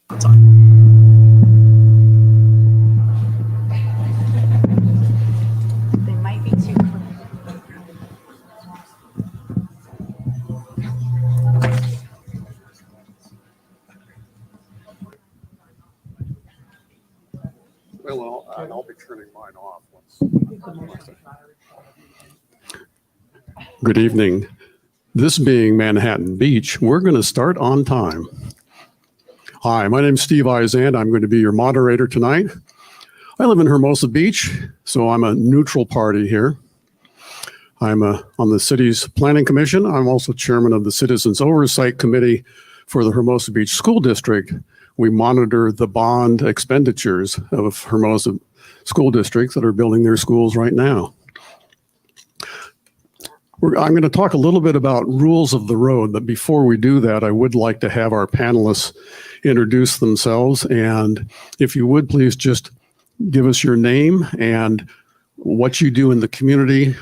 They might be too close. Well, I'll be turning mine off once. Good evening. This being Manhattan Beach, we're going to start on time. Hi, my name is Steve Izant. I'm going to be your moderator tonight. I live in Hermosa Beach, so I'm a neutral party here. I'm on the city's planning commission. I'm also chairman of the Citizens Oversight Committee for the Hermosa Beach School District. We monitor the bond expenditures of Hermosa school districts that are building their schools right now. I'm going to talk a little bit about rules of the road, but before we do that, I would like to have our panelists introduce themselves. And if you would, please just give us your name and what you do in the community.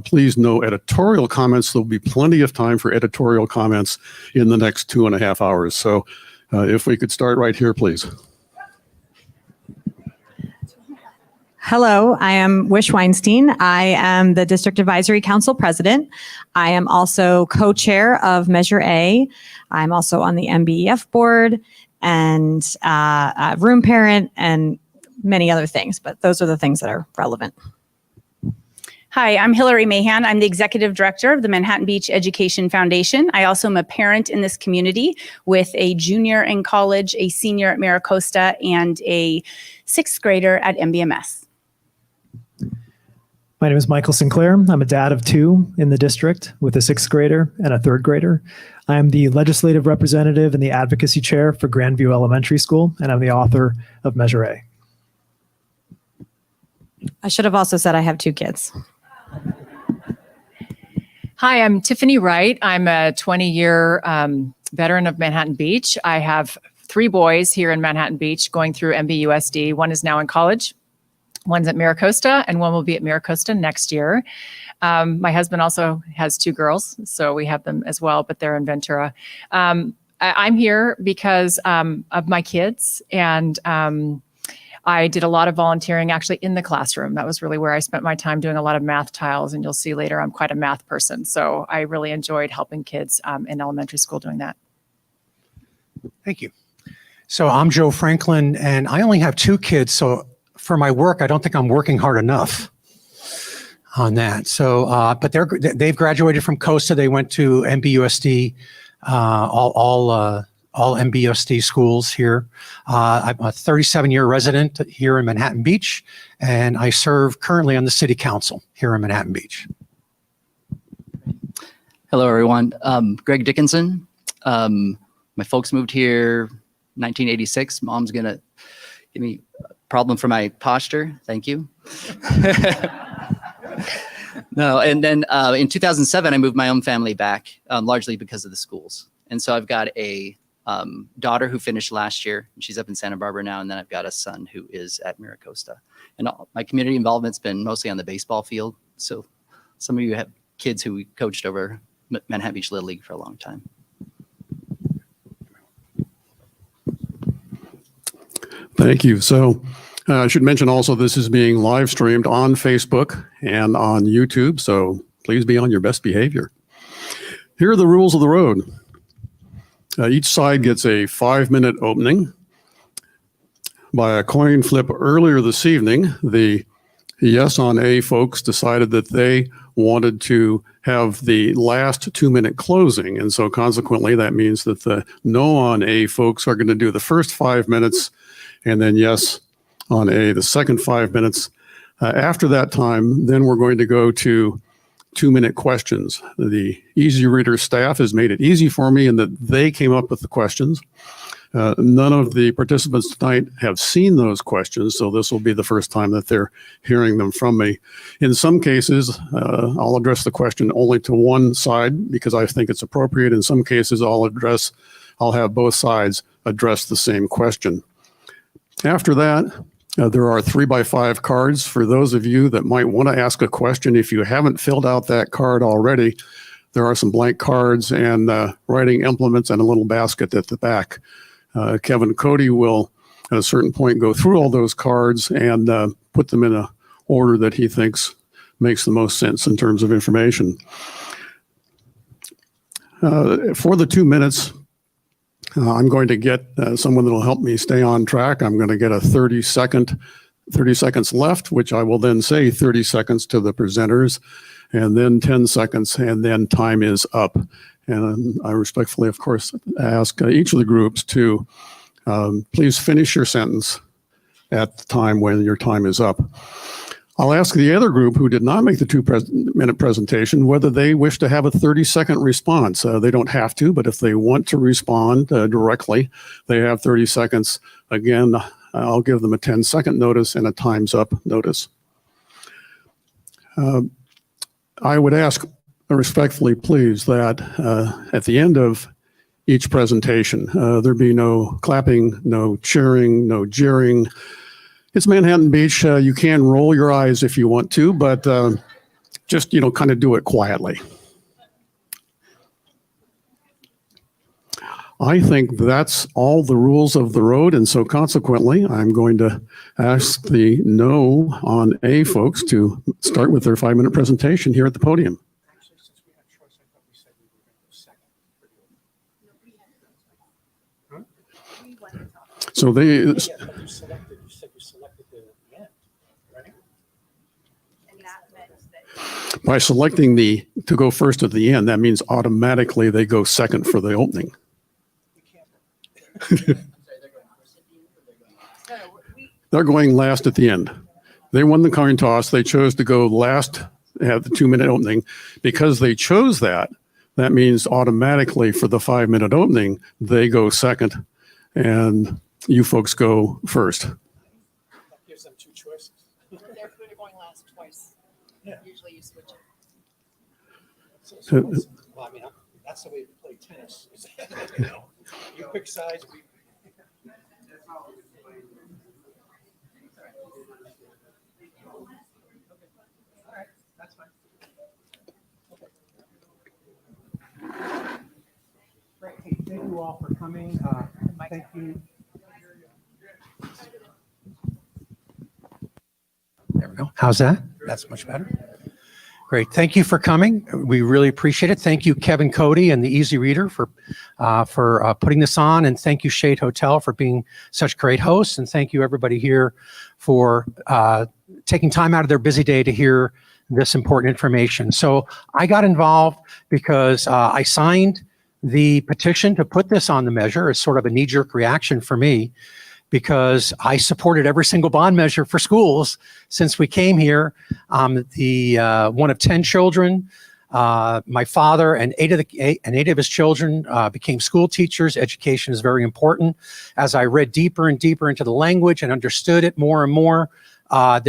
Please, no editorial comments. There'll be plenty of time for editorial comments in the next 2.5 hours. So if we could start right here, please. Hello, I am Wysh Weinstein. I am the District Advisory Council President. I am also co-chair of Measure A. I'm also on the MBEF board and room parent and many other things, but those are the things that are relevant. Hi, I'm Hillary Mahan. I'm the Executive Director of the Manhattan Beach Education Foundation. I also am a parent in this community with a junior in college, a senior at MiraCosta, and a 6th grader at MBMS. My name is Michael Sinclair. I'm a dad of 2 in the district with a 6th grader and a 3rd grader. I am the legislative representative and the advocacy chair for Grandview Elementary School, and I'm the author of Measure A. I should have also said I have 2 kids. Hi, I'm Tiffany Wright. I'm a 20-year veteran of Manhattan Beach. I have 3 boys here in Manhattan Beach going through MBUSD. One is now in college, one's at MiraCosta, and one will be at MiraCosta next year. My husband also has 2 girls, so we have them as well, but they're in Ventura. I'm here because of my kids, and I did a lot of volunteering actually in the classroom. That was really where I spent my time doing a lot of math tiles, and you'll see later I'm quite a math person. So I really enjoyed helping kids in elementary school doing that. Thank you. So I'm Joe Franklin, and I only have 2 kids. So for my work, I don't think I'm working hard enough on that. So, but they've graduated from Costa. They went to MBUSD, all MBUSD schools here. I'm a 37-year resident here in Manhattan Beach, and I serve currently on the city council here in Manhattan Beach. Hello, everyone. Greg Dickinson. My folks moved here 1986. Mom's going to give me a problem for my posture. Thank you. No, and then in 2007, I moved my own family back, largely because of the schools. And so I've got a daughter who finished last year, and she's up in Santa Barbara now, and then I've got a son who is at MiraCosta. And my community involvement's been mostly on the baseball field. So some of you have kids who we coached over Manhattan Beach Little League for a long time. Thank you. So I should mention also this is being live streamed on Facebook and on YouTube, so please be on your best behavior. Here are the rules of the road. Each side gets a 5-minute opening. By a coin flip earlier this evening, the yes on A folks decided that they wanted to have the last 2-minute closing. And so consequently, that means that the no on A folks are going to do the first 5 minutes, and then yes on A, the second 5 minutes. After that time, then we're going to go to 2-minute questions. The Easy Reader staff has made it easy for me in that they came up with the questions. None of the participants tonight have seen those questions, so this will be the first time that they're hearing them from me. In some cases, I'll address the question only to one side because I think it's appropriate. In some cases, I'll have both sides address the same question. After that, there are 3x5 cards for those of you that might want to ask a question. If you haven't filled out that card already, there are some blank cards and writing implements and a little basket at the back Kevin Cody will, at a certain point, go through all those cards and put them in a order that he thinks makes the most sense in terms of information. For the 2 minutes, I'm going to get someone that will help me stay on track. I'm going to get a 30 seconds left, which I will then say 30 seconds to the presenters, and then 10 seconds, and then time is up. And I respectfully, of course, ask each of the groups to please finish your sentence at the time when your time is up. I'll ask the other group who did not make the 2-minute presentation whether they wish to have a 30-second response. They don't have to, but if they want to respond directly, they have 30 seconds. Again, I'll give them a 10-second notice and a time's up notice. I would ask respectfully, please, that at the end of each presentation, there be no clapping, no cheering, no jeering. It's Manhattan Beach. You can roll your eyes if you want to, but just, kind of do it quietly. I think that's all the rules of the road, and so consequently, I'm going to ask the no on A folks to start with their 5-minute presentation here at the podium. Actually, since we had choice, I thought we said we were going to go second. So they, You said you selected the end, right? by selecting to go first at the end, that means automatically they go second for the opening. They're going last at the end. They won the coin toss. They chose to go last at the 2-minute opening. Because they chose that, that means automatically for the 5-minute opening, they go second and you folks go first. That gives them 2 choices. They're going last twice. Yeah. Usually you switch it. Well, I mean, that's the way we play tennis. You pick sides. All right, that's fine. Okay. Great. Hey, thank you all for coming. Thank you. There we go. How's that? That's much better. Great. Thank you for coming. We really appreciate it. Thank you, Kevin Cody and the Easy Reader for putting this on. And thank you, Shade Hotel, for being such great hosts. And thank you, everybody here, for taking time out of their busy day to hear this important information. So I got involved because I signed the petition to put this on the measure as sort of a knee-jerk reaction for me, because I supported every single bond measure for schools since we came here. The one of 10 children. My father and eight of his children became school teachers. Education is very important. As I read deeper and deeper into the language and understood it more and more, I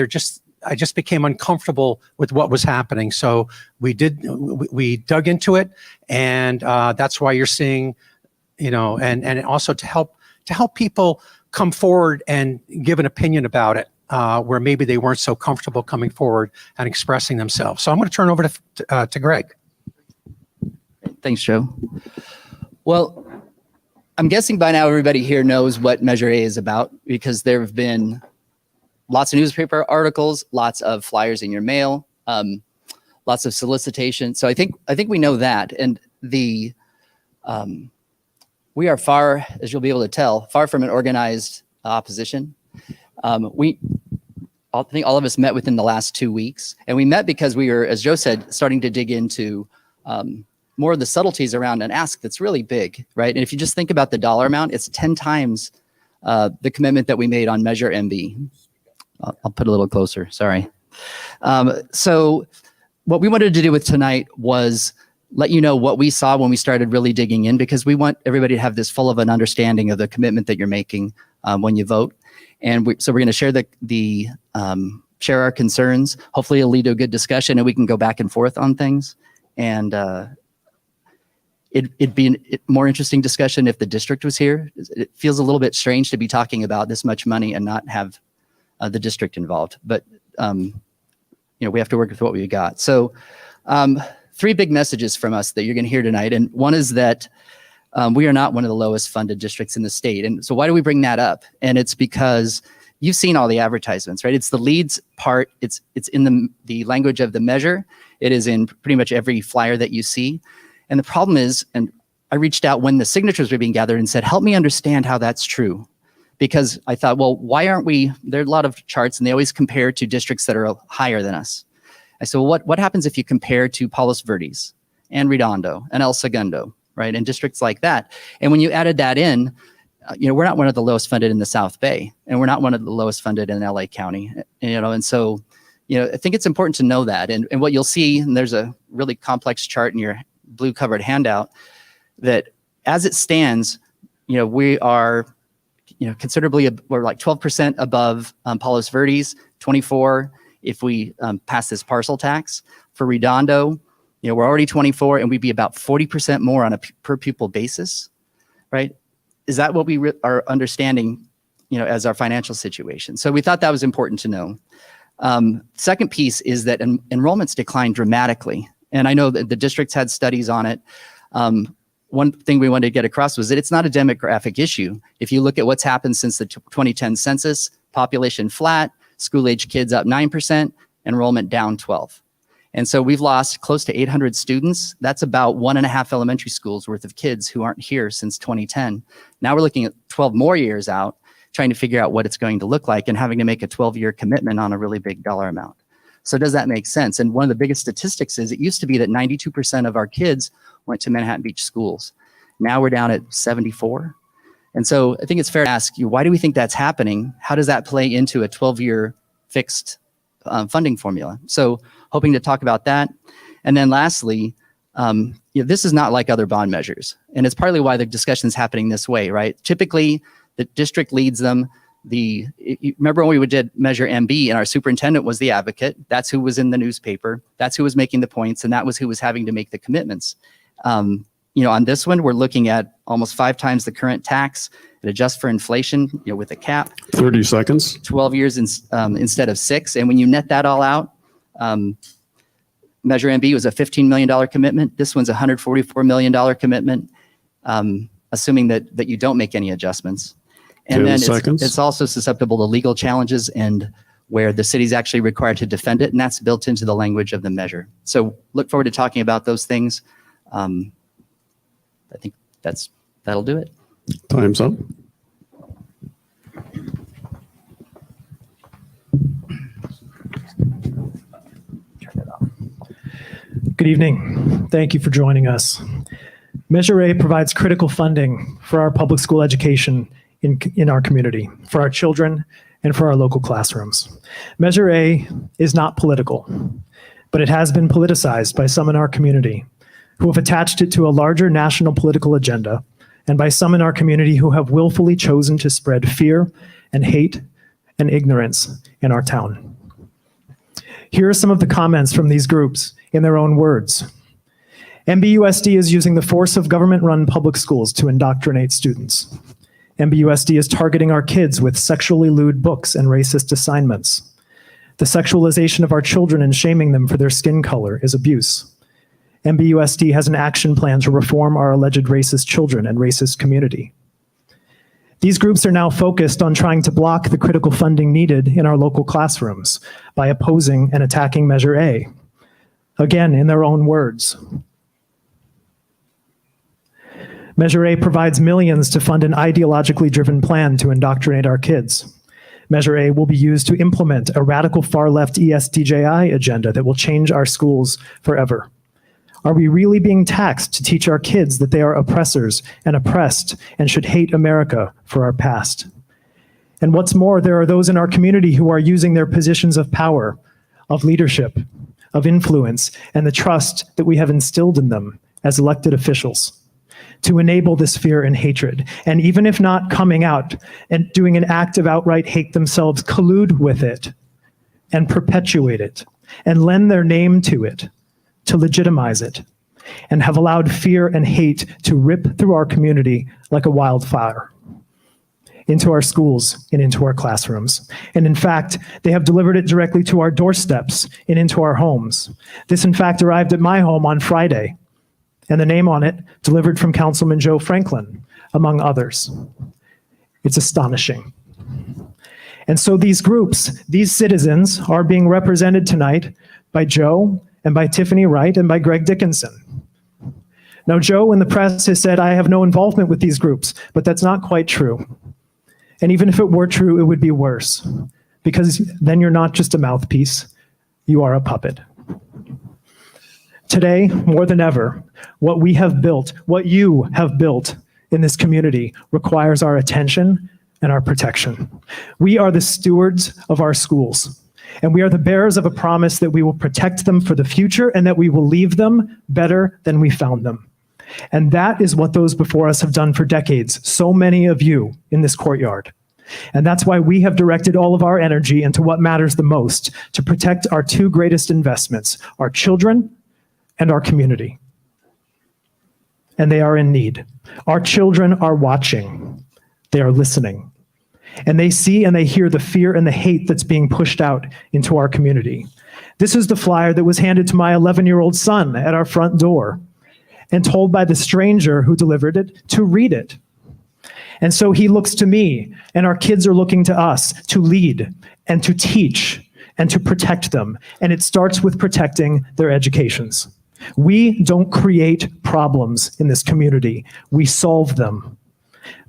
just became uncomfortable with what was happening. So we dug into it, and that's why you're seeing, and also to help people come forward and give an opinion about it, where maybe they weren't so comfortable coming forward and expressing themselves. So I'm going to turn over to Greg. Thanks, Joe. Well, I'm guessing by now everybody here knows what Measure A is about, because there have been lots of newspaper articles, lots of flyers in your mail, lots of solicitation. So I think we know that. And we are far, as you'll be able to tell, far from an organized opposition. I think all of us met within the last 2 weeks, and we met because we were, as Joe said, starting to dig into more of the subtleties around an ask that's really big, right? And if you just think about the dollar amount, it's 10 times the commitment that we made on Measure MB. I'll put a little closer, sorry. So what we wanted to do with tonight was let you know what we saw when we started really digging in, because we want everybody to have this full of an understanding of the commitment that you're making when you vote. And so we're going to share share our concerns. Hopefully it'll lead to a good discussion and we can go back and forth on things. And it'd be a more interesting discussion if the district was here. It feels a little bit strange to be talking about this much money and not have the district involved. But we have to work with what we got. So 3 big messages from us that you're going to hear tonight. And one is that We are not one of the lowest funded districts in the state. And so why do we bring that up? And it's because you've seen all the advertisements, right? It's the leads part. It's in the language of the measure. It is in pretty much every flyer that you see. And the problem is, and I reached out when the signatures were being gathered and said, help me understand how that's true. Because I thought, well, why aren't we, there are a lot of charts and they always compare to districts that are higher than us. I said, well, what happens if you compare to Palos Verdes and Redondo and El Segundo, right? And districts like that. And when you added that in, we're not one of the lowest funded in the South Bay, and we're not one of the lowest funded in LA County, and so, I think it's important to know that. And what you'll see, and there's a really complex chart in your blue covered handout, that as it stands, we are, considerably, we're like 12% above Palos Verdes, 24 if we pass this parcel tax. For Redondo, we're already 24, and we'd be about 40% more on a per pupil basis, right? Is that what we are understanding, as our financial situation? So we thought that was important to know. Second piece is that enrollments declined dramatically. And I know that the districts had studies on it. One thing we wanted to get across was that it's not a demographic issue. If you look at what's happened since the 2010 census, population flat, school-age kids up 9%, enrollment down 12%. And so we've lost close to 800 students. That's about 1.5 elementary schools worth of kids who aren't here since 2010. Now we're looking at 12 more years out, trying to figure out what it's going to look like and having to make a 12-year commitment on a really big dollar amount. So does that make sense? And one of the biggest statistics is it used to be that 92% of our kids went to Manhattan Beach schools. Now we're down at 74. And so I think it's fair to ask you, why do we think that's happening? How does that play into a 12-year fixed funding formula? So hoping to talk about that. And then lastly, this is not like other bond measures. And it's partly why the discussion is happening this way, right? Typically, the district leads them. Remember when we did Measure MB and our superintendent was the advocate? That's who was in the newspaper. That's who was making the points, and that was who was having to make the commitments. On this one, we're looking at almost 5 times the current tax. It adjusts for inflation, with a cap. 30 seconds. 12 years instead of 6. And when you net that all out, Measure MB was a $15 million commitment. This one's a $144 million commitment, assuming that you don't make any adjustments. And then it's also susceptible to legal challenges and where the city's actually required to defend it, and that's built into the language of the measure. So look forward to talking about those things. I think that'll do it. Time's up. Good evening. Thank you for joining us. Measure A provides critical funding for our public school education in our community, for our children, and for our local classrooms. Measure A is not political, but it has been politicized by some in our community who have attached it to a larger national political agenda, and by some in our community who have willfully chosen to spread fear and hate and ignorance in our town. Here are some of the comments from these groups in their own words. MBUSD is using the force of government-run public schools to indoctrinate students. MBUSD is targeting our kids with sexually lewd books and racist assignments. The sexualization of our children and shaming them for their skin color is abuse. MBUSD has an action plan to reform our alleged racist children and racist community. These groups are now focused on trying to block the critical funding needed in our local classrooms by opposing and attacking Measure A. Again, in their own words. Measure A provides millions to fund an ideologically driven plan to indoctrinate our kids. Measure A will be used to implement a radical far-left ESDJI agenda that will change our schools forever. Are we really being taxed to teach our kids that they are oppressors and oppressed and should hate America for our past? And what's more, there are those in our community who are using their positions of power, of leadership, of influence, and the trust that we have instilled in them as elected officials to enable this fear and hatred. And even if not coming out and doing an act of outright hate themselves, collude with it and perpetuate it and lend their name to it to legitimize it, and have allowed fear and hate to rip through our community like a wildfire into our schools and into our classrooms. And in fact, they have delivered it directly to our doorsteps and into our homes. This in fact arrived at my home on Friday. and the name on it delivered from Councilman Joe Franklin, among others. It's astonishing. And so these groups, these citizens, are being represented tonight by Joe and by Tiffany Wright and by Greg Dickinson. Now, Joe in the press has said, I have no involvement with these groups, but that's not quite true. And even if it were true, it would be worse, because then you're not just a mouthpiece, you are a puppet. Today, more than ever, what we have built, what you have built in this community requires our attention and our protection. We are the stewards of our schools, and we are the bearers of a promise that we will protect them for the future and that we will leave them better than we found them. And that is what those before us have done for decades, so many of you in this courtyard. And that's why we have directed all of our energy into what matters the most, to protect our two greatest investments, our children and our community. And they are in need. Our children are watching. They are listening. And they see and they hear the fear and the hate that's being pushed out into our community. This is the flyer that was handed to my 11-year-old son at our front door and told by the stranger who delivered it to read it. And so he looks to me, and our kids are looking to us to lead and to teach and to protect them. And it starts with protecting their educations. We don't create problems in this community. We solve them.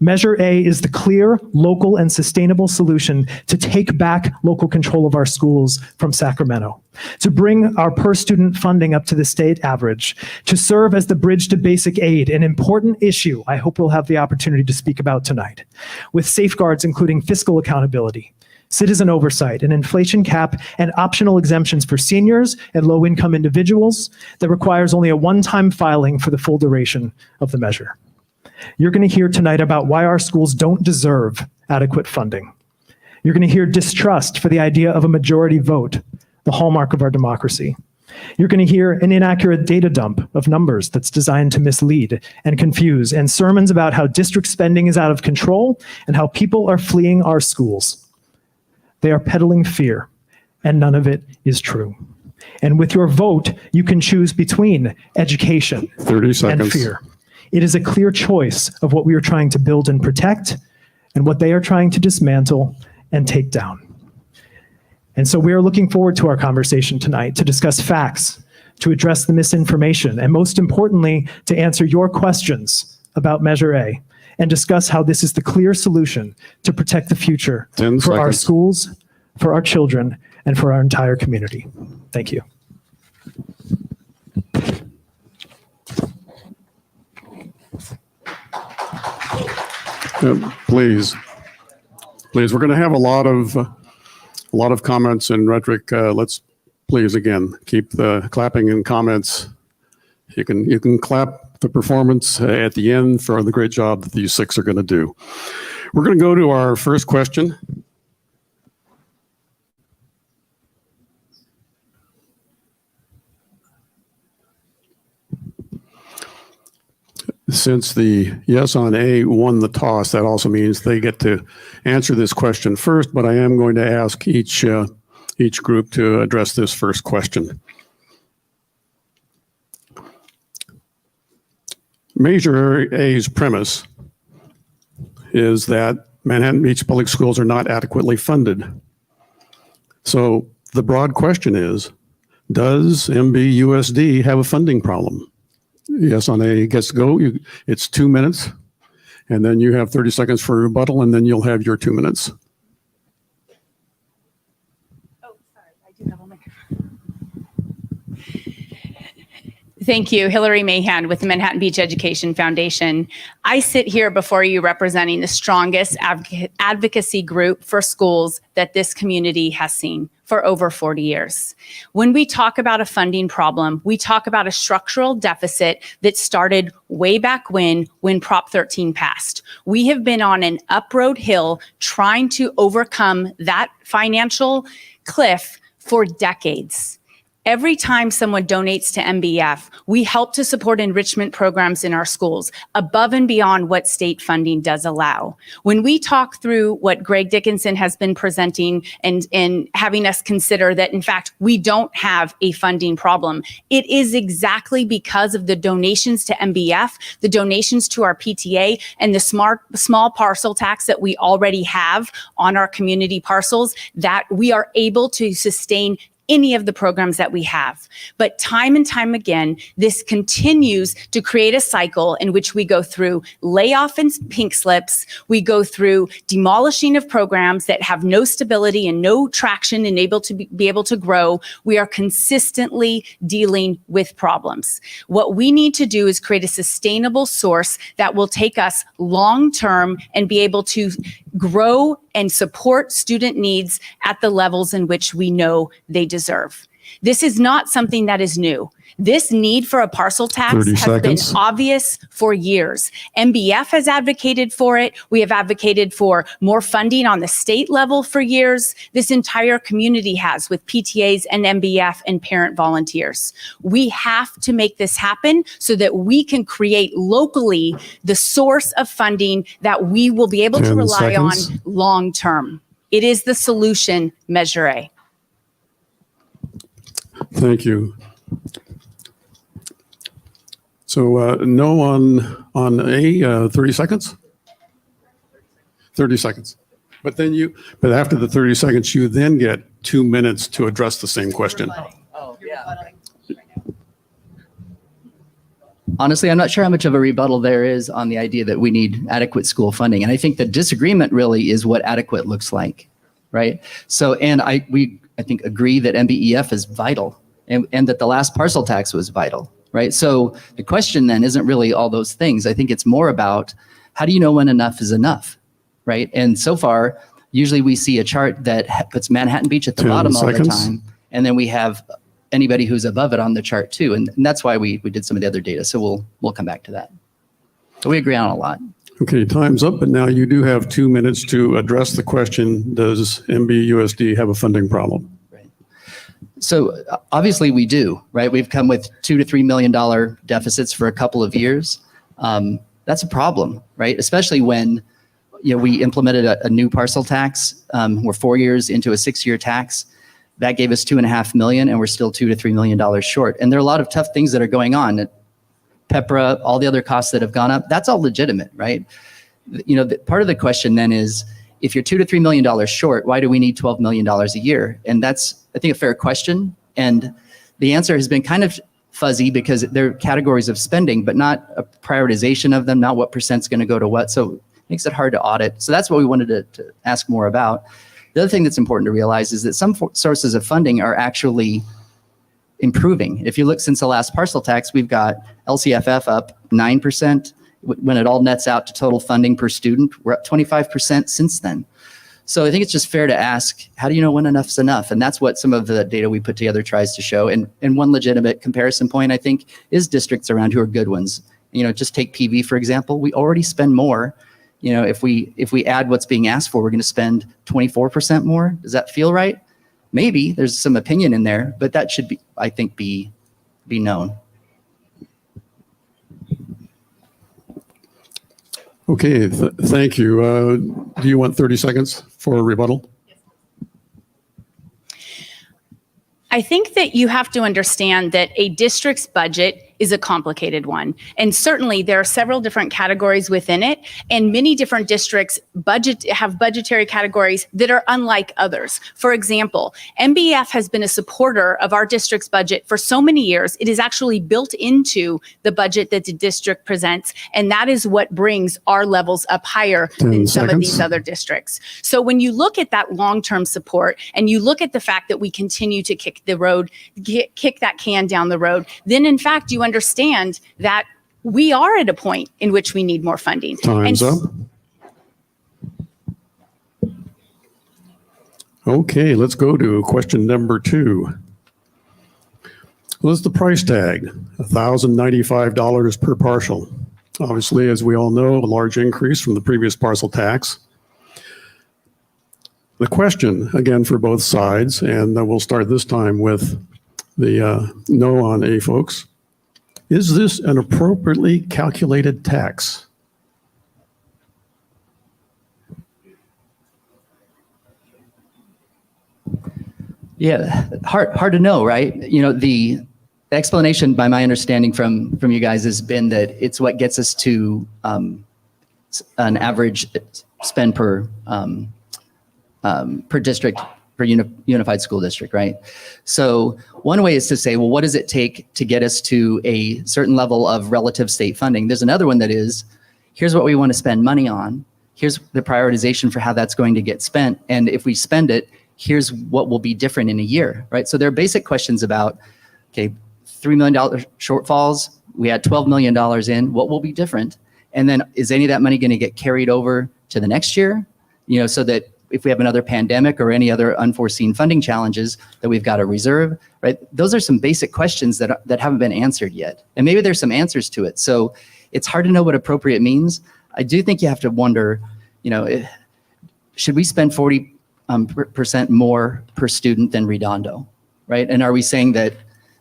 Measure A is the clear, local, and sustainable solution to take back local control of our schools from Sacramento, to bring our per-student funding up to the state average, to serve as the bridge to basic aid, an important issue I hope we'll have the opportunity to speak about tonight, with safeguards including fiscal accountability, citizen oversight, an inflation cap, and optional exemptions for seniors and low-income individuals that requires only a one-time filing for the full duration of the measure. You're going to hear tonight about why our schools don't deserve adequate funding. You're going to hear distrust for the idea of a majority vote, the hallmark of our democracy. You're going to hear an inaccurate data dump of numbers that's designed to mislead and confuse, and sermons about how district spending is out of control and how people are fleeing our schools. They are peddling fear, and none of it is true. And with your vote, you can choose between education 30 seconds. And fear. It is a clear choice of what we are trying to build and protect and what they are trying to dismantle and take down. And so we are looking forward to our conversation tonight to discuss facts, to address the misinformation, and most importantly, to answer your questions about Measure A and discuss how this is the clear solution to protect the future 10 for our seconds. schools, for our children, and for our entire community. Thank you. Please, we're going to have a lot of comments and rhetoric. Let's please again keep the clapping and comments. You can clap the performance at the end for the great job that these six are going to do. We're going to go to our first question. Since the yes on A won the toss, that also means they get to answer this question first, but I am going to ask each group to address this first question. Measure A's premise is that Manhattan Beach Public Schools are not adequately funded. So the broad question is, does MBUSD have a funding problem? Yes on A gets to go. It's 2 minutes, and then you have 30 seconds for rebuttal, and then you'll have your 2 minutes. Oh, sorry, I do have a microphone. Thank you, Hillary Mahan with the Manhattan Beach Education Foundation. I sit here before you representing the strongest advocacy group for schools that this community has seen for over 40 years. When we talk about a funding problem, we talk about a structural deficit that started way back when Prop 13 passed. We have been on an up-road hill trying to overcome that financial cliff for decades. Every time someone donates to MBF, we help to support enrichment programs in our schools above and beyond what state funding does allow. When we talk through what Greg Dickinson has been presenting and having us consider that, in fact, we don't have a funding problem, it is exactly because of the donations to MBF, the donations to our PTA, and the small parcel tax that we already have on our community parcels that we are able to sustain any of the programs that we have. But time and time again, this continues to create a cycle in which we go through layoff and pink slips. We go through demolishing of programs that have no stability and no traction and able to be able to grow. We are consistently dealing with problems. What we need to do is create a sustainable source that will take us long-term and be able to grow and support student needs at the levels in which we know they deserve. This is not something that is new. This need for a parcel tax has been obvious for years. MBF has advocated for it. We have advocated for more funding on the state level for years. This entire community has, with PTAs and MBF and parent volunteers. We have to make this happen so that we can create locally the source of funding that we will be able to rely on long term. It is the solution, Measure A. Thank you. So no on A, 30 seconds? 30 seconds. But then but after the 30 seconds, you then get 2 minutes to address the same question. Oh, yeah. Honestly, I'm not sure how much of a rebuttal there is on the idea that we need adequate school funding. And I think the disagreement really is what adequate looks like, right? So, and we I think agree that MBEF is vital and that the last parcel tax was vital, right? So the question then isn't really all those things. I think it's more about how do you know when enough is enough, right? And so far, usually we see a chart that puts Manhattan Beach at the bottom all the time. And then we have anybody who's above it on the chart too. And that's why we did some of the other data. So we'll come back to that. So we agree on a lot. Okay, time's up, but now you do have 2 minutes to address the question, does MBUSD have a funding problem? Right. So obviously we do, right? We've come with $2 to $3 million deficits for a couple of years. That's a problem, right? Especially when we implemented a new parcel tax. We're 4 years into a 6-year tax. That gave us $2.5 million, and we're still $2 to $3 million short. And there are a lot of tough things that are going on. PEPRA, all the other costs that have gone up, that's all legitimate, right? Part of the question then is, if you're $2 to $3 million short, why do we need $12 million a year? And that's, I think, a fair question. And the answer has been kind of fuzzy because they're categories of spending, but not a prioritization of them, not what percent's going to go to what. So it makes it hard to audit. So that's what we wanted to ask more about. The other thing that's important to realize is that some sources of funding are actually improving. If you look since the last parcel tax, we've got LCFF up 9%. When it all nets out to total funding per student, we're up 25% since then. So I think it's just fair to ask, how do you know when enough's enough? And that's what some of the data we put together tries to show. And one legitimate comparison point, I think, is districts around who are good ones. Just take PV, for example. We already spend more. If we add what's being asked for, we're going to spend 24% more. Does that feel right? Maybe there's some opinion in there, but that should be, I think, be known. Okay, thank you. Do you want 30 seconds for a rebuttal? I think that you have to understand that a district's budget is a complicated one. And certainly there are several different categories within it, and many different districts have budgetary categories that are unlike others. For example, MBF has been a supporter of our district's budget for so many years. It is actually built into the budget that the district presents, and that is what brings our levels up higher than some of these other districts. So when you look at that long-term support and you look at the fact that we continue to kick that can down the road, then in fact you understand that we are at a point in which we need more funding. Time's up. Okay, let's go to question number 2. What's the price tag? $1,095 per parcel. Obviously, as we all know, a large increase from the previous parcel tax. The question, again, for both sides, and we'll start this time with The no on A, folks. Is this an appropriately calculated tax? Yeah, hard to know, right? You know, the explanation, by my understanding from you guys, has been that it's what gets us to an average spend per district, per unified school district, right? So one way is to say, well, what does it take to get us to a certain level of relative state funding? There's another one that is, here's what we want to spend money on. Here's the prioritization for how that's going to get spent. And if we spend it, here's what will be different in a year, right? So there are basic questions about, okay, $3 million shortfalls, we had $12 million in, what will be different? And then is any of that money going to get carried over to the next year? You know, so that if we have another pandemic or any other unforeseen funding challenges, that we've got a reserve, right? Those are some basic questions that haven't been answered yet. And maybe there's some answers to it. So it's hard to know what appropriate means. I do think you have to wonder, you know, should we spend 40% more per student than Redondo, right? And are we saying that,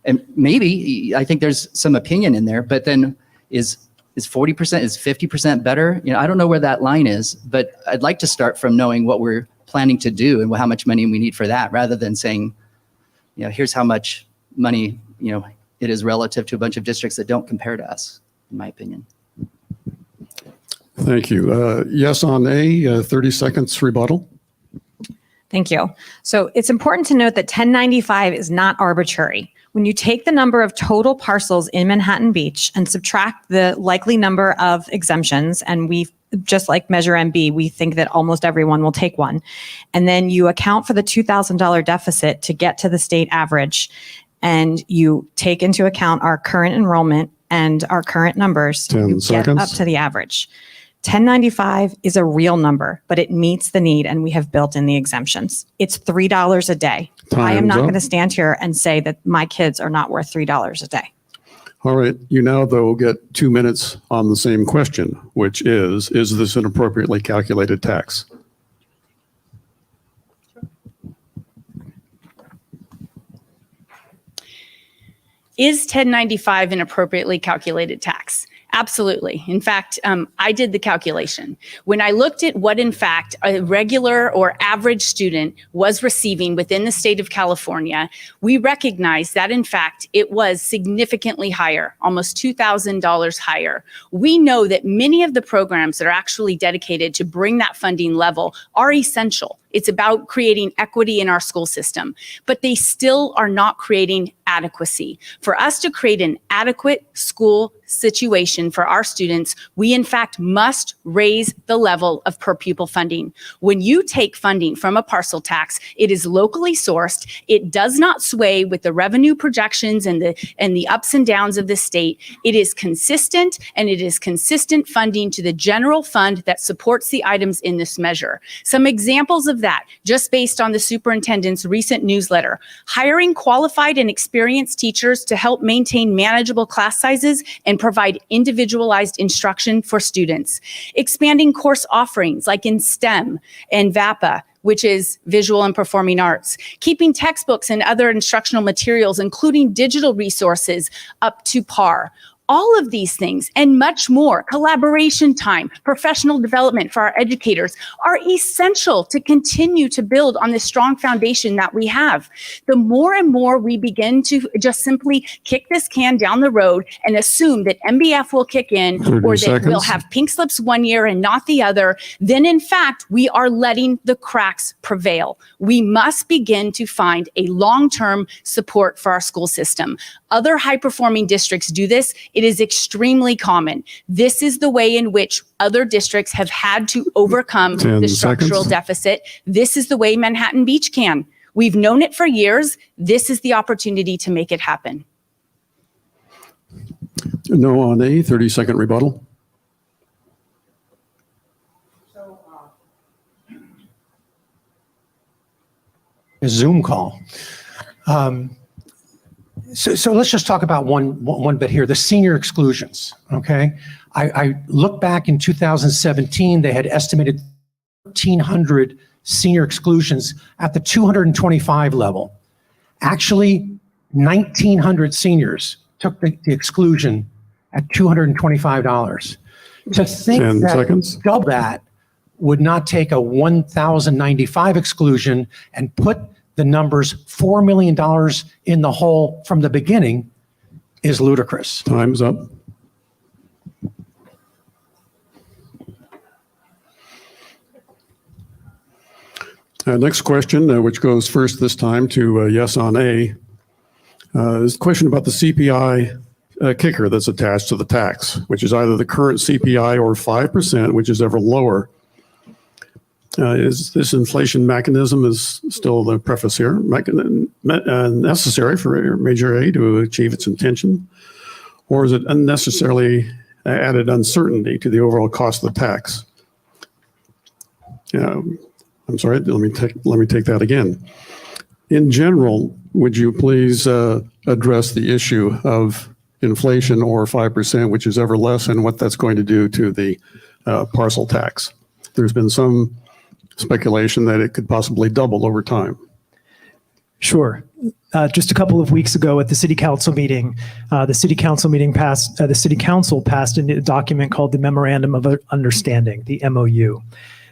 and maybe, I think there's some opinion in there, but then is 40%, is 50% better? You know, I don't know where that line is, but I'd like to start from knowing what we're planning to do and how much money we need for that, rather than saying, you know, here's how much money, you know, it is relative to a bunch of districts that don't compare to us, in my opinion. Thank you. Yes on A, 30 seconds rebuttal. Thank you. So it's important to note that 1095 is not arbitrary. When you take the number of total parcels in Manhattan Beach and subtract the likely number of exemptions, and we, just like Measure MB, we think that almost everyone will take one, and then you account for the $2,000 deficit to get to the state average, and you take into account our current enrollment and our current numbers, 10 you seconds. get up to the average. 1095 is a real number, but it meets the need, and we have built in the exemptions. It's $3 a day. I am Time's not up. going to stand here and say that my kids are not worth $3 a day. All right. You now, though, get 2 minutes on the same question, which is this an appropriately calculated tax? Is 1095 an appropriately calculated tax? Absolutely. In fact, I did the calculation. When I looked at what, in fact, a regular or average student was receiving within the state of California, we recognized that, in fact, it was significantly higher, almost $2,000 higher. We know that many of the programs that are actually dedicated to bring that funding level are essential. It's about creating equity in our school system, but they still are not creating adequacy. For us to create an adequate school situation for our students, we in fact must raise the level of per pupil funding. When you take funding from a parcel tax, it is locally sourced. It does not sway with the revenue projections and the ups and downs of the state. It is consistent, and it is consistent funding to the general fund that supports the items in this measure. Some examples of that, just based on the superintendent's recent newsletter: hiring qualified and experienced teachers to help maintain manageable class sizes and provide individualized instruction for students; expanding course offerings like in STEM and VAPA, which is visual and performing arts; keeping textbooks and other instructional materials, including digital resources, up to par. All of these things and much more, collaboration time, professional development for our educators, are essential to continue to build on the strong foundation that we have. The more and more we begin to just simply kick this can down the road and assume that MBF will kick in, 30 or that seconds. we'll have pink slips one year and not the other, then in fact, we are letting the cracks prevail. We must begin to find a long-term support for our school system. Other high-performing districts do this. It is extremely common. This is the way in which other districts have had to overcome 10 the structural seconds. deficit. This is the way Manhattan Beach can. We've known it for years. This is the opportunity to make it happen. No on A, 30-second rebuttal. A Zoom call. So let's just talk about one bit here, the senior exclusions, okay? I look back in 2017, they had estimated 1,300 senior exclusions at the 225 level. Actually, 1,900 seniors took the exclusion at $225. To think 10 that seconds. double that would not take a 1,095 exclusion and put the numbers $4 million in the hole from the beginning is ludicrous. Time's up. Next question, which goes first this time to yes on A, is a question about the CPI kicker that's attached to the tax, which is either the current CPI or 5%, which is ever lower. Is this inflation mechanism is still the preface here, necessary for Measure A to achieve its intention, or is it unnecessarily added uncertainty to the overall cost of the tax? I'm sorry, let me take that again. In general, would you please address the issue of inflation or 5%, which is ever less, and what that's going to do to the parcel tax? There's been some speculation that it could possibly double over time. Sure. Just a couple of weeks ago at the city council meeting, the city council passed a document called the Memorandum of Understanding, the MOU.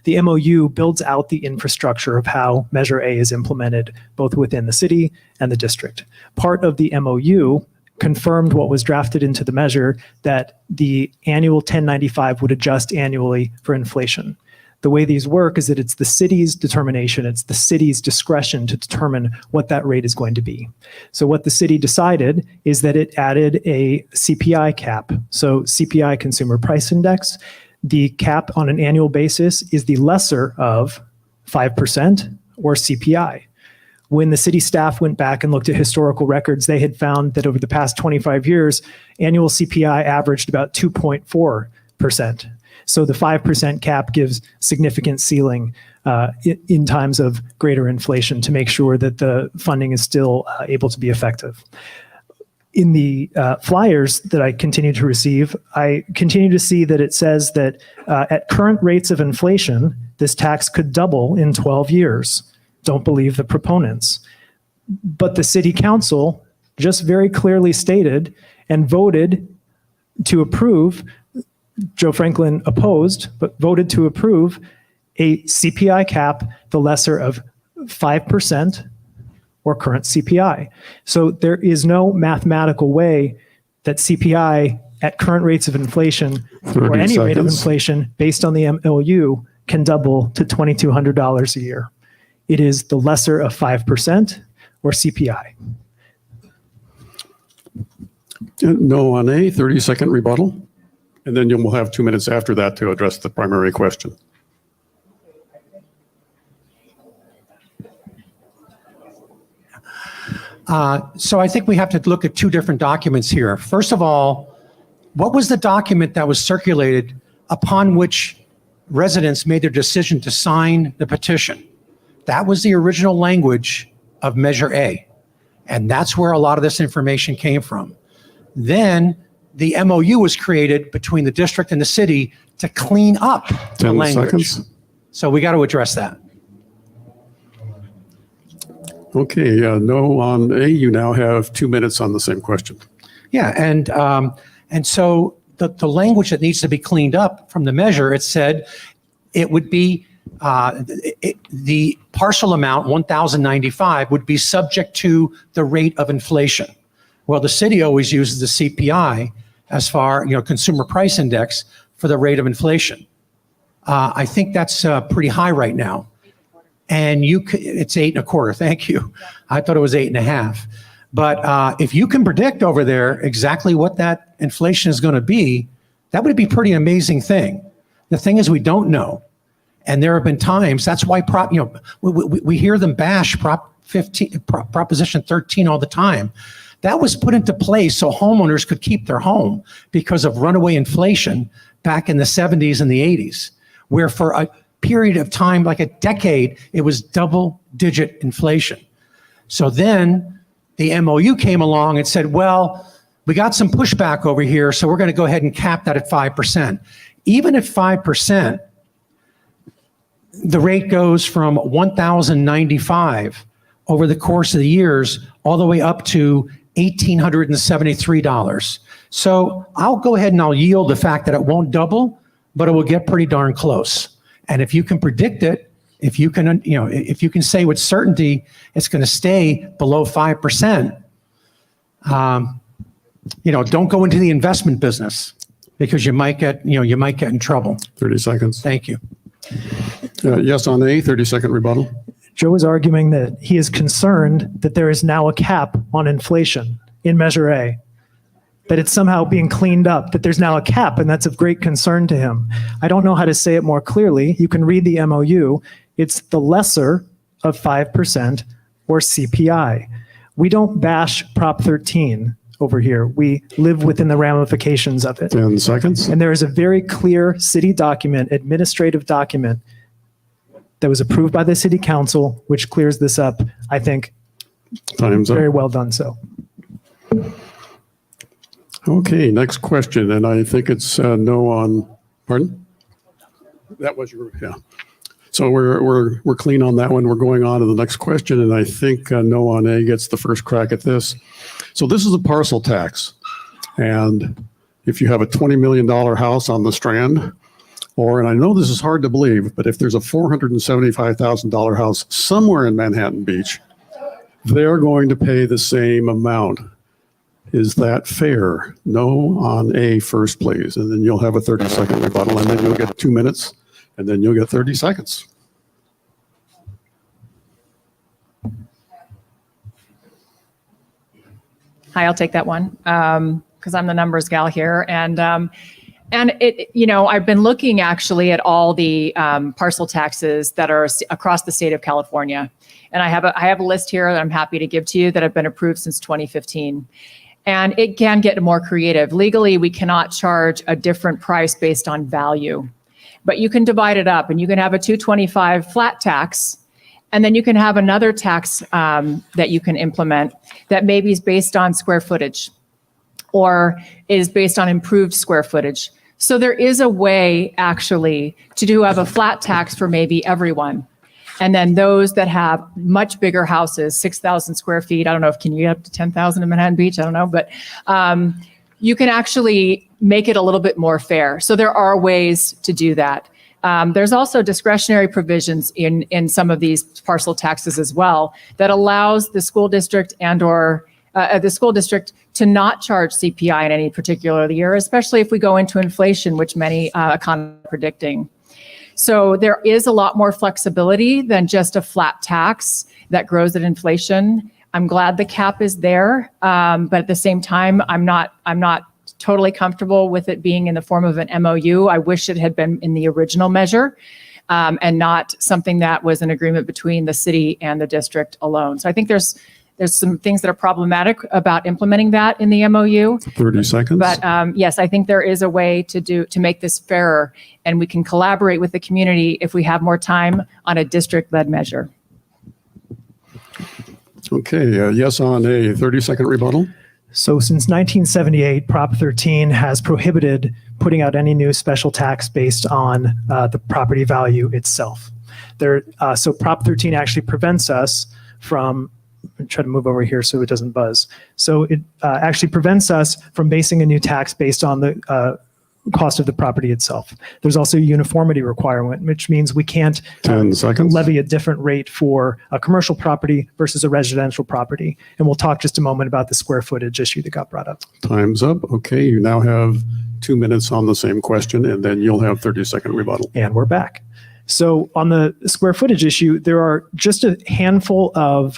The MOU builds out the infrastructure of how Measure A is implemented, both within the city and the district. Part of the MOU confirmed what was drafted into the measure, that the annual 1095 would adjust annually for inflation. The way these work is that it's the city's determination, it's the city's discretion to determine what that rate is going to be. So what the city decided is that it added a CPI cap. So CPI, Consumer Price Index. The cap on an annual basis is the lesser of 5% or CPI. When the city staff went back and looked at historical records, they had found that over the past 25 years, annual CPI averaged about 2.4%. So the 5% cap gives significant ceiling in times of greater inflation to make sure that the funding is still able to be effective. In the flyers that I continue to receive, I continue to see that it says that at current rates of inflation, this tax could double in 12 years. Don't believe the proponents. But the city council just very clearly stated and voted to approve, Joe Franklin opposed, but voted to approve a CPI cap, the lesser of 5%, or current CPI. So there is no mathematical way that CPI at current rates of inflation or any rate of inflation based on the MOU can double to $2,200 a year. It is the lesser of 5% or CPI. No on A, 30-second rebuttal. And then we'll have 2 minutes after that to address the primary question. So I think we have to look at two different documents here. First of all, what was the document that was circulated upon which residents made their decision to sign the petition? That was the original language of Measure A. And that's where a lot of this information came from. Then the MOU was created between the district and the city to clean up the 10 language. seconds. So we got to address that. Okay, no on A, you now have 2 minutes on the same question. Yeah, and so the language that needs to be cleaned up from the measure, it said it would be the parcel amount, 1,095, would be subject to the rate of inflation. Well, the city always uses the CPI as far, Consumer Price Index for the rate of inflation. I think that's pretty high right now. And it's 8.25. Thank you. I thought it was 8.5. But if you can predict over there exactly what that inflation is going to be, that would be pretty amazing thing. The thing is, we don't know. And there have been times, that's why we hear them bash Proposition 13 all the time. That was put into place so homeowners could keep their home because of runaway inflation back in the 70s and the 80s, where for a period of time, like a decade, it was double-digit inflation. So then the MOU came along and said, well, we got some pushback over here, so we're going to go ahead and cap that at 5%. Even at 5%, the rate goes from 1,095, over the course of the years, all the way up to $1,873. So I'll go ahead and I'll yield the fact that it won't double, but it will get pretty darn close. And if you can predict it, if you can, if you can say with certainty it's going to stay below 5%, don't go into the investment business because you might get in trouble. 30 seconds. Thank you. Yes on A, 30-second rebuttal. Joe is arguing that he is concerned that there is now a cap on inflation in Measure A, that it's somehow being cleaned up, that there's now a cap, and that's of great concern to him. I don't know how to say it more clearly. You can read the MOU. It's the lesser of 5% or CPI. We don't bash Prop 13 over here. We live within the ramifications of it. 10 seconds. And there is a very clear city document, administrative document, that was approved by the city council, which clears this up. I think Time's up. very well done so. Okay, next question, and I think it's no on, pardon? That was your, yeah. So we're clean on that one. We're going on to the next question, and I think no on A gets the first crack at this. So this is a parcel tax, and if you have a $20 million house on the Strand, and I know this is hard to believe, but if there's a $475,000 house somewhere in Manhattan Beach, they're going to pay the same amount. Is that fair? No on A first, please. And then you'll have a 30-second rebuttal, and then you'll get 2 minutes, and then you'll get 30 seconds. Hi, I'll take that one because I'm the numbers gal here. And it, I've been looking actually at all the parcel taxes that are across the state of California. And I have a list here that I'm happy to give to you that have been approved since 2015. And it can get more creative. Legally, we cannot charge a different price based on value, but you can divide it up and you can have a $225 flat tax. And then you can have another tax that you can implement that maybe is based on square footage or is based on improved square footage. So there is a way actually to have a flat tax for maybe everyone. And then those that have much bigger houses, 6,000 square feet, I don't know if can you get up to 10,000 in Manhattan Beach? I don't know, but you can actually make it a little bit more fair. So there are ways to do that. There's also discretionary provisions in some of these parcel taxes as well that allows the school district to not charge CPI in any particular year, especially if we go into inflation, which many economists are predicting. So there is a lot more flexibility than just a flat tax that grows at inflation. I'm glad the cap is there, but at the same time, I'm not totally comfortable with it being in the form of an MOU. I wish it had been in the original measure and not something that was an agreement between the city and the district alone. So I think there's some things that are problematic about implementing that in the MOU. 30 seconds. But yes, I think there is a way to make this fairer, and we can collaborate with the community if we have more time on a district-led measure. Okay, yes on A 30-second rebuttal. So since 1978, Prop 13 has prohibited putting out any new special tax based on the property value itself. So Prop 13 actually prevents us from, try to move over here so it doesn't buzz. So it actually prevents us from basing a new tax based on the cost of the property itself. There's also a uniformity requirement, which means we can't 10 seconds. levy a different rate for a commercial property versus a residential property. And we'll talk just a moment about the square footage issue that got brought up. Time's up. Okay, you now have 2 minutes on the same question, and then you'll have 30-second rebuttal. And we're back. So on the square footage issue, there are just a handful of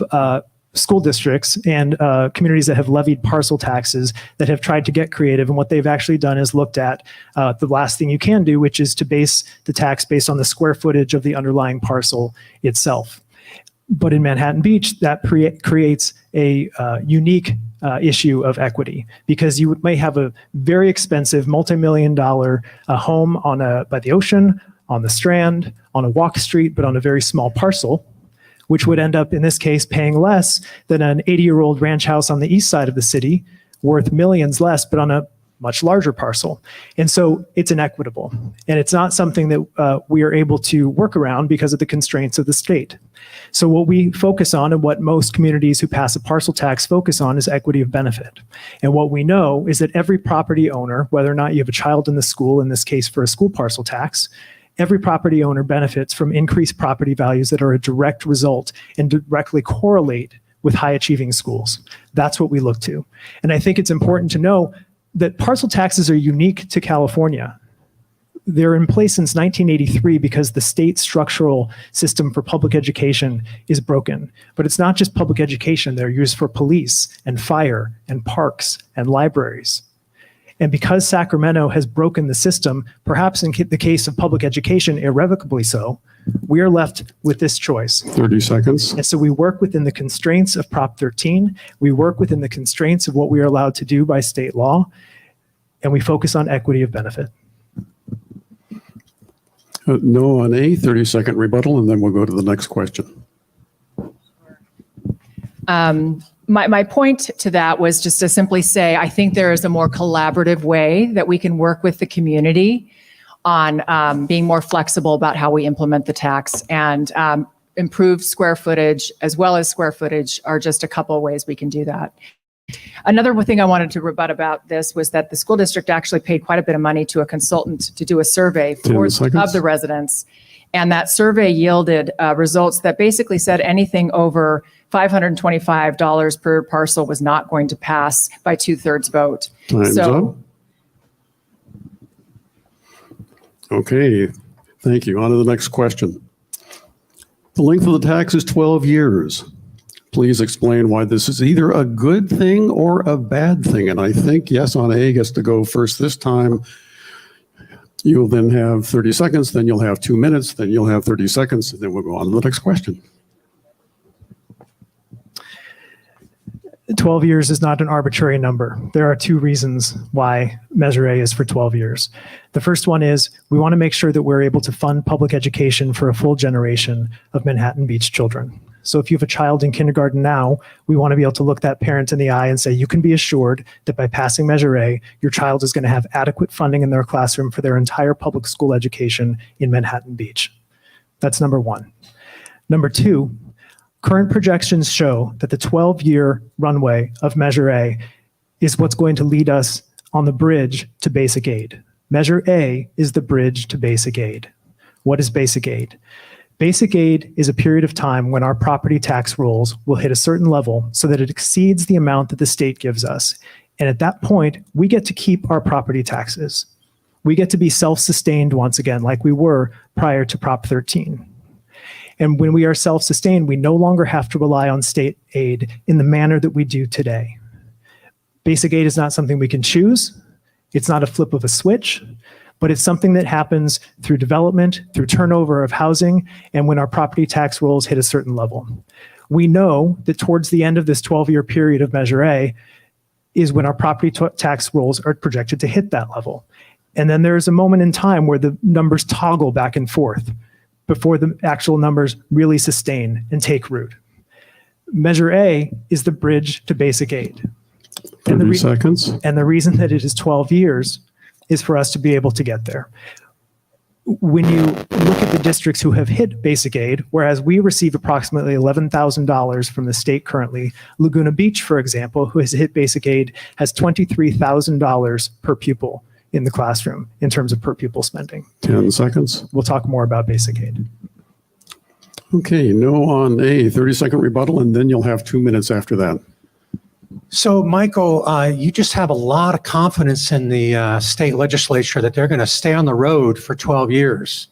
school districts and communities that have levied parcel taxes that have tried to get creative. And what they've actually done is looked at the last thing you can do, which is to base the tax based on the square footage of the underlying parcel itself. But in Manhattan Beach, that creates a unique issue of equity, because you may have a very expensive multi-million-dollar home by the ocean, on the Strand, on a walk street, but on a very small parcel, which would end up, in this case, paying less than an 80-year-old ranch house on the east side of the city, worth millions less, but on a much larger parcel. And so it's inequitable. And it's not something that we are able to work around because of the constraints of the state. So what we focus on, and what most communities who pass a parcel tax focus on, is equity of benefit. And what we know is that every property owner, whether or not you have a child in the school, in this case for a school parcel tax, every property owner benefits from increased property values that are a direct result and directly correlate with high achieving schools. That's what we look to. And I think it's important to know that parcel taxes are unique to California. They're in place since 1983 because the state structural system for public education is broken. But it's not just public education. They're used for police and fire and parks and libraries. And because Sacramento has broken the system, perhaps in the case of public education, irrevocably so, we are left with this choice. 30 seconds. And so we work within the constraints of Prop 13. We work within the constraints of what we are allowed to do by state law. And we focus on equity of benefit. No on A, 30-second rebuttal, and then we'll go to the next question. My point to that was just to simply say, I think there is a more collaborative way that we can work with the community on being more flexible about how we implement the tax, and improved square footage as well as square footage are just a couple of ways we can do that. Another thing I wanted to rebut about this was that the school district actually paid quite a bit of money to a consultant to do a survey of the residents. And that survey yielded results that basically said anything over $525 per parcel was not going to pass by 2/3 vote. Time's up. Okay, thank you. On to the next question. The length of the tax is 12 years. Please explain why this is either a good thing or a bad thing. And I think yes on A gets to go first this time. You'll then have 30 seconds, then you'll have 2 minutes, then you'll have 30 seconds, and then we'll go on to the next question. 12 years is not an arbitrary number. There are two reasons why Measure A is for 12 years. The first one is we want to make sure that we're able to fund public education for a full generation of Manhattan Beach children. So if you have a child in kindergarten now, we want to be able to look that parent in the eye and say, you can be assured that by passing Measure A, your child is going to have adequate funding in their classroom for their entire public school education in Manhattan Beach. That's number one. Number two, current projections show that the 12-year runway of Measure A is what's going to lead us on the bridge to basic aid. Measure A is the bridge to basic aid. What is basic aid? Basic aid is a period of time when our property tax rolls will hit a certain level so that it exceeds the amount that the state gives us. And at that point, we get to keep our property taxes. We get to be self-sustained once again, like we were prior to Prop 13. And when we are self-sustained, we no longer have to rely on state aid in the manner that we do today. Basic aid is not something we can choose. It's not a flip of a switch, but it's something that happens through development, through turnover of housing, and when our property tax rolls hit a certain level. We know that towards the end of this 12-year period of Measure A is when our property tax rolls are projected to hit that level. And then there's a moment in time where the numbers toggle back and forth before the actual numbers really sustain and take root. Measure A is the bridge to basic aid. 30 seconds. And the reason that it is 12 years is for us to be able to get there. When you look at the districts who have hit basic aid, whereas we receive approximately $11,000 from the state currently, Laguna Beach, for example, who has hit basic aid, has $23,000 per pupil in the classroom in terms of per pupil spending. 10 seconds. We'll talk more about basic aid. Okay, no on A, 30-second rebuttal, and then you'll have 2 minutes after that. So, Michael, you just have a lot of confidence in the state legislature that they're going to stay on the road for 12 years.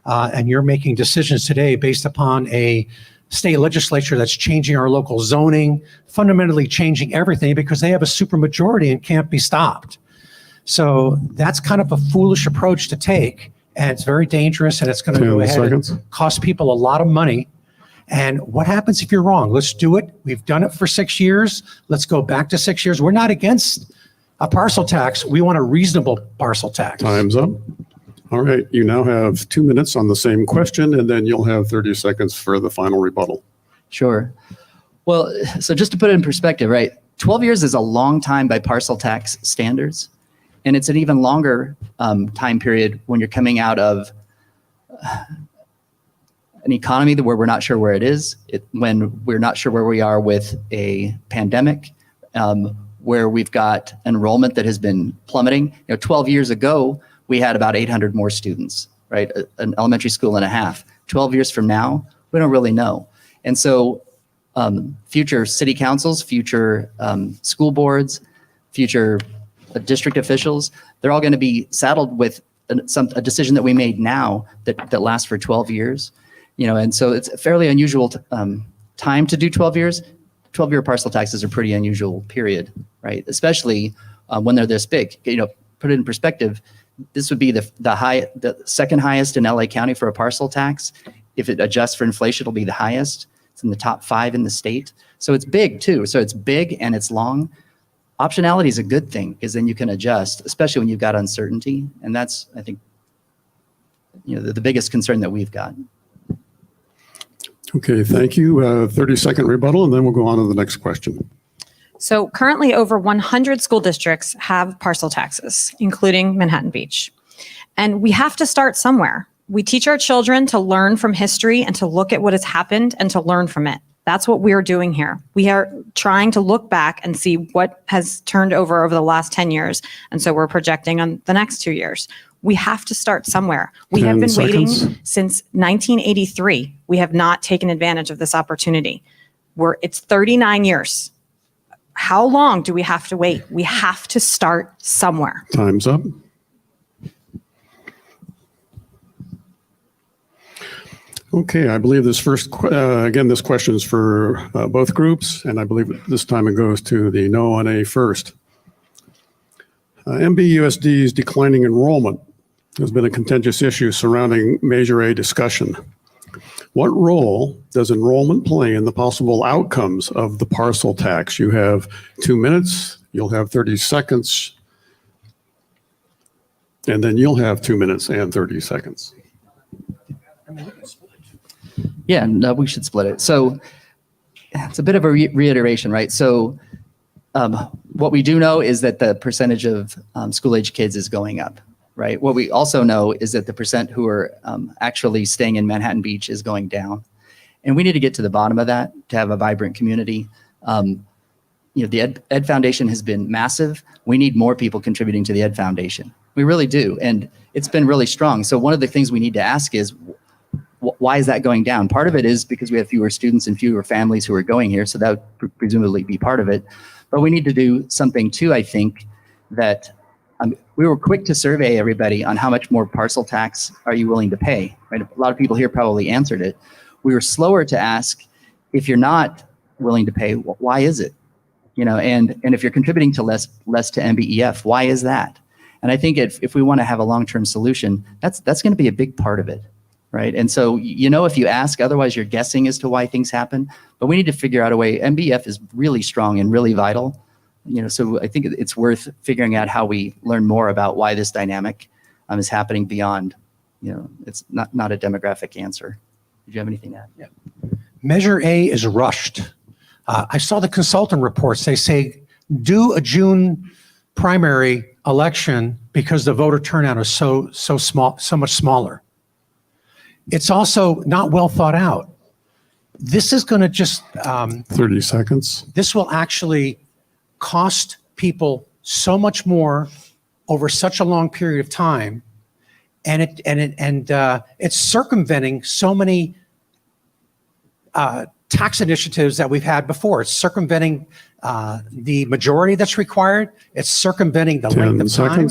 And you're making decisions today based upon a state legislature that's changing our local zoning, fundamentally changing everything because they have a supermajority and can't be stopped. So that's kind of a foolish approach to take. And it's very dangerous, and it's going to go ahead and cost people a lot of money. And what happens if you're wrong? Let's do it. We've done it for 6 years. Let's go back to 6 years. We're not against a parcel tax. We want a reasonable parcel tax. Time's up. All right, you now have 2 minutes on the same question, and then you'll have 30 seconds for the final rebuttal. Sure. Well, so just to put it in perspective, right? 12 years is a long time by parcel tax standards. And it's an even longer time period when you're coming out of an economy where we're not sure where it is, when we're not sure where we are with a pandemic, where we've got enrollment that has been plummeting. 12 years ago, we had about 800 more students, right? An elementary school and a half. 12 years from now, we don't really know. And so future city councils, future school boards, future district officials, they're all going to be saddled with a decision that we made now that lasts for 12 years. And so it's a fairly unusual time to do 12 years. 12-year parcel taxes are a pretty unusual period, right? Especially when they're this big. Put it in perspective, this would be the second highest in LA County for a parcel tax. If it adjusts for inflation, it'll be the highest. It's in the top 5 in the state. So it's big too. So it's big and it's long. Optionality is a good thing because then you can adjust, especially when you've got uncertainty. And that's, I think, the biggest concern that we've got. Okay, thank you. 30-second rebuttal, and then we'll go on to the next question. So currently over 100 school districts have parcel taxes, including Manhattan Beach. And we have to start somewhere. We teach our children to learn from history and to look at what has happened and to learn from it. That's what we're doing here. We are trying to look back and see what has turned over the last 10 years. And so we're projecting on the next 2 years. We have to start somewhere. We have been waiting since 1983. We have not taken advantage of this opportunity. It's 39 years. How long do we have to wait? We have to start somewhere. Time's up. Okay, I believe this this question is for both groups, and I believe this time it goes to the no on A first. MBUSD's declining enrollment has been a contentious issue surrounding Measure A discussion. What role does enrollment play in the possible outcomes of the parcel tax? You have 2 minutes, you'll have 30 seconds, and then you'll have 2 minutes and 30 seconds. Yeah, no, we should split it. So it's a bit of a reiteration, right? So what we do know is that the percentage of school-age kids is going up, right? What we also know is that the percent who are actually staying in Manhattan Beach is going down. And we need to get to the bottom of that to have a vibrant community. The Ed Foundation has been massive. We need more people contributing to the Ed Foundation. We really do. And it's been really strong. So one of the things we need to ask is, why is that going down? Part of it is because we have fewer students and fewer families who are going here. So that would presumably be part of it. But we need to do something too, I think, that we were quick to survey everybody on how much more parcel tax are you willing to pay, right? A lot of people here probably answered it. We were slower to ask, if you're not willing to pay, why is it? And if you're contributing to less to MBEF, why is that? And I think if we want to have a long-term solution, that's going to be a big part of it. Right. And so, if you ask, otherwise you're guessing as to why things happen. But we need to figure out a way. MBF is really strong and really vital. So I think it's worth figuring out how we learn more about why this dynamic is happening beyond, it's not a demographic answer. Did you have anything to add? Yeah. Measure A is rushed. I saw the consultant reports. They say do a June primary election because the voter turnout is so much smaller. It's also not well thought out. This is going to just 30 seconds. This will actually cost people so much more over such a long period of time, and it's circumventing so many tax initiatives that we've had before. It's circumventing the majority that's required. It's circumventing the length of time,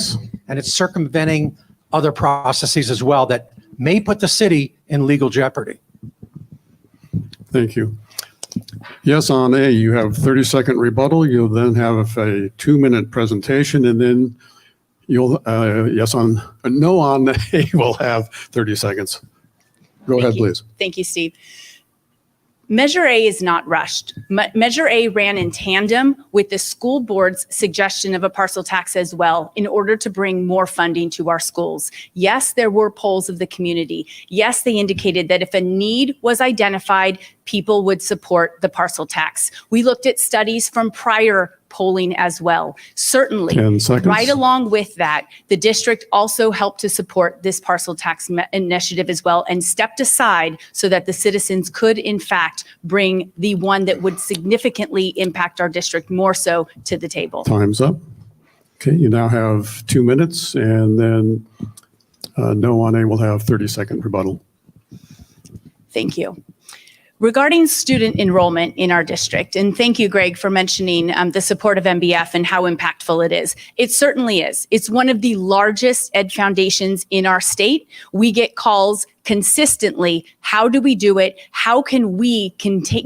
and it's circumventing other processes as well that may put the city in legal jeopardy. Thank you. Yes, on A, you have 30-second rebuttal. You'll then have a 2-minute presentation, and then you'll, no on A will have 30 seconds. Go ahead, please. Thank you, Steve. Measure A is not rushed. Measure A ran in tandem with the school board's suggestion of a parcel tax as well in order to bring more funding to our schools. Yes, there were polls of the community. Yes, they indicated that if a need was identified, people would support the parcel tax. We looked at studies from prior polling as well. Certainly, 10 seconds. right along with that, the district also helped to support this parcel tax initiative as well and stepped aside so that the citizens could in fact bring the one that would significantly impact our district more so to the table. Time's up. Okay, you now have 2 minutes, and then no on A will have 30-second rebuttal. Thank you. Regarding student enrollment in our district, and thank you, Greg, for mentioning the support of MBF and how impactful it is. It certainly is. It's one of the largest ed foundations in our state. We get calls consistently. How do we do it? How can we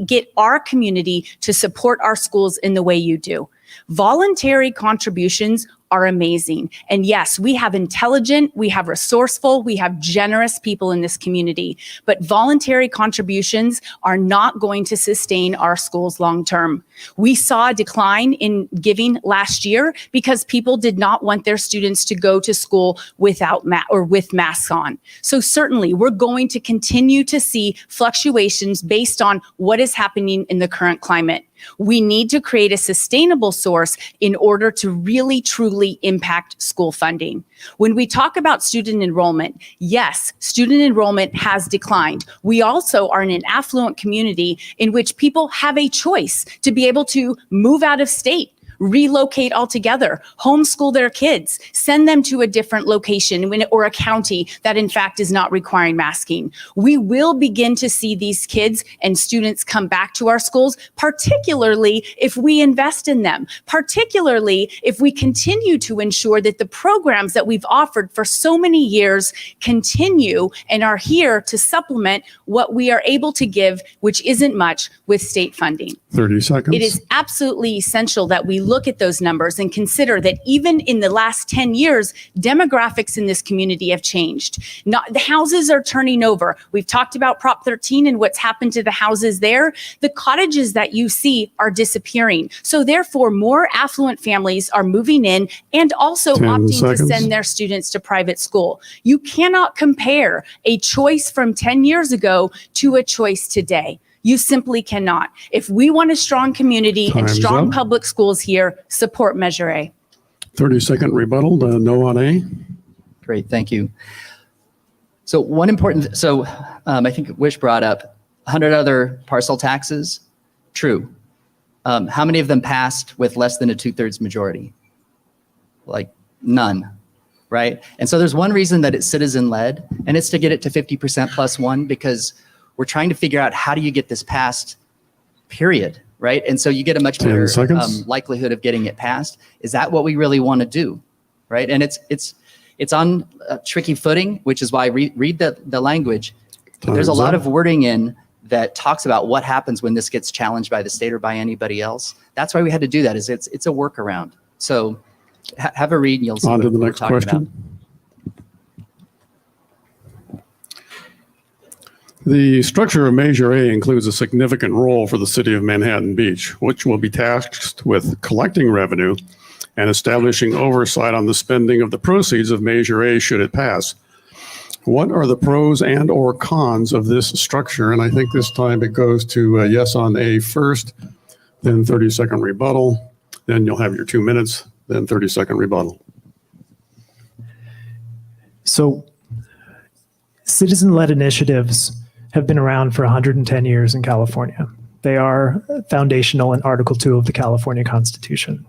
get our community to support our schools in the way you do? Voluntary contributions are amazing. And yes, we have intelligent, we have resourceful, we have generous people in this community, but voluntary contributions are not going to sustain our schools long term. We saw a decline in giving last year because people did not want their students to go to school without with masks on. So certainly we're going to continue to see fluctuations based on what is happening in the current climate. We need to create a sustainable source in order to really, truly impact school funding. When we talk about student enrollment, yes, student enrollment has declined. We also are in an affluent community in which people have a choice to be able to move out of state, relocate altogether, homeschool their kids, send them to a different location or a county that in fact is not requiring masking. We will begin to see these kids and students come back to our schools, particularly if we invest in them, particularly if we continue to ensure that the programs that we've offered for so many years continue and are here to supplement what we are able to give, which isn't much, with state funding. 30 seconds. It is absolutely essential that we look at those numbers and consider that even in the last 10 years, demographics in this community have changed. The houses are turning over. We've talked about Prop 13 and what's happened to the houses there. The cottages that you see are disappearing. So therefore, more affluent families are moving in and also 10 opting seconds. to send their students to private school. You cannot compare a choice from 10 years ago to a choice today. You simply cannot. If we want a strong community and Time's strong up. public schools here, support Measure A. 30-second rebuttal. No on A. Great, thank you. So one important, I think Wysh brought up 100 other parcel taxes. True. How many of them passed with less than a 2/3 majority? Like none, right? And so there's one reason that it's citizen-led, and it's to get it to 50% plus one, because we're trying to figure out how do you get this passed, period, right? And so you get a much 10 better seconds. likelihood of getting it passed. Is that what we really want to do, right? And it's on a tricky footing, which is why read the language. But there's a Time's lot up. of wording in that talks about what happens when this gets challenged by the state or by anybody else. That's why we had to do that. Is it's a workaround. So have a read and you'll see On to what the we're next talking about. question. The structure of Measure A includes a significant role for the city of Manhattan Beach, which will be tasked with collecting revenue and establishing oversight on the spending of the proceeds of Measure A should it pass. What are the pros and or cons of this structure? And I think this time it goes to yes on A first, then 30-second rebuttal, then you'll have your 2 minutes, then 30-second rebuttal. So citizen-led initiatives have been around for 110 years in California. They are foundational in Article 2 of the California Constitution.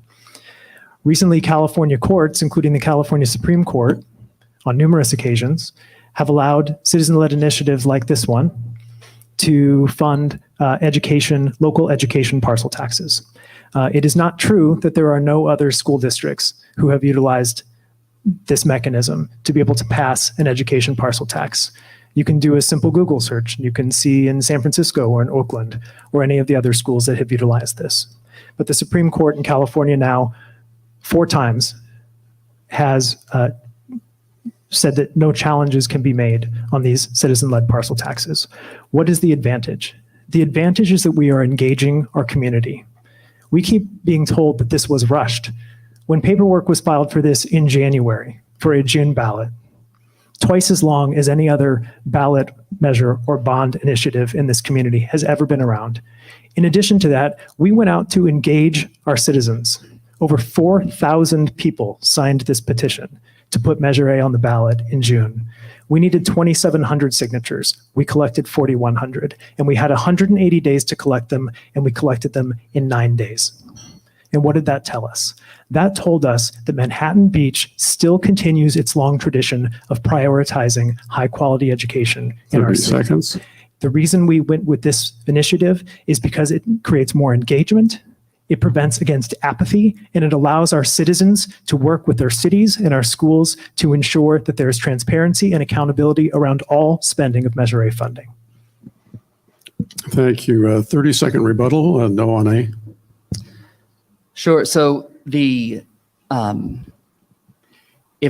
Recently, California courts, including the California Supreme Court, on numerous occasions, have allowed citizen-led initiatives like this one to fund local education parcel taxes. It is not true that there are no other school districts who have utilized this mechanism to be able to pass an education parcel tax. You can do a simple Google search. You can see in San Francisco or in Oakland or any of the other schools that have utilized this. But the Supreme Court in California now 4 times has said that no challenges can be made on these citizen-led parcel taxes. What is the advantage? The advantage is that we are engaging our community. We keep being told that this was rushed. When paperwork was filed for this in January for a June ballot, twice as long as any other ballot measure or bond initiative in this community has ever been around. In addition to that, we went out to engage our citizens Over 4,000 people signed this petition to put Measure A on the ballot in June. We needed 2,700 signatures. We collected 4,100, and we had 180 days to collect them, and we collected them in 9 days. And what did that tell us? That told us that Manhattan Beach still continues its long tradition of prioritizing high-quality education in our 30 city. seconds. The reason we went with this initiative is because it creates more engagement, it prevents against apathy, and it allows our citizens to work with their cities and our schools to ensure that there is transparency and accountability around all spending of Measure A funding. Thank you. 30-second rebuttal. No on A. Sure. So if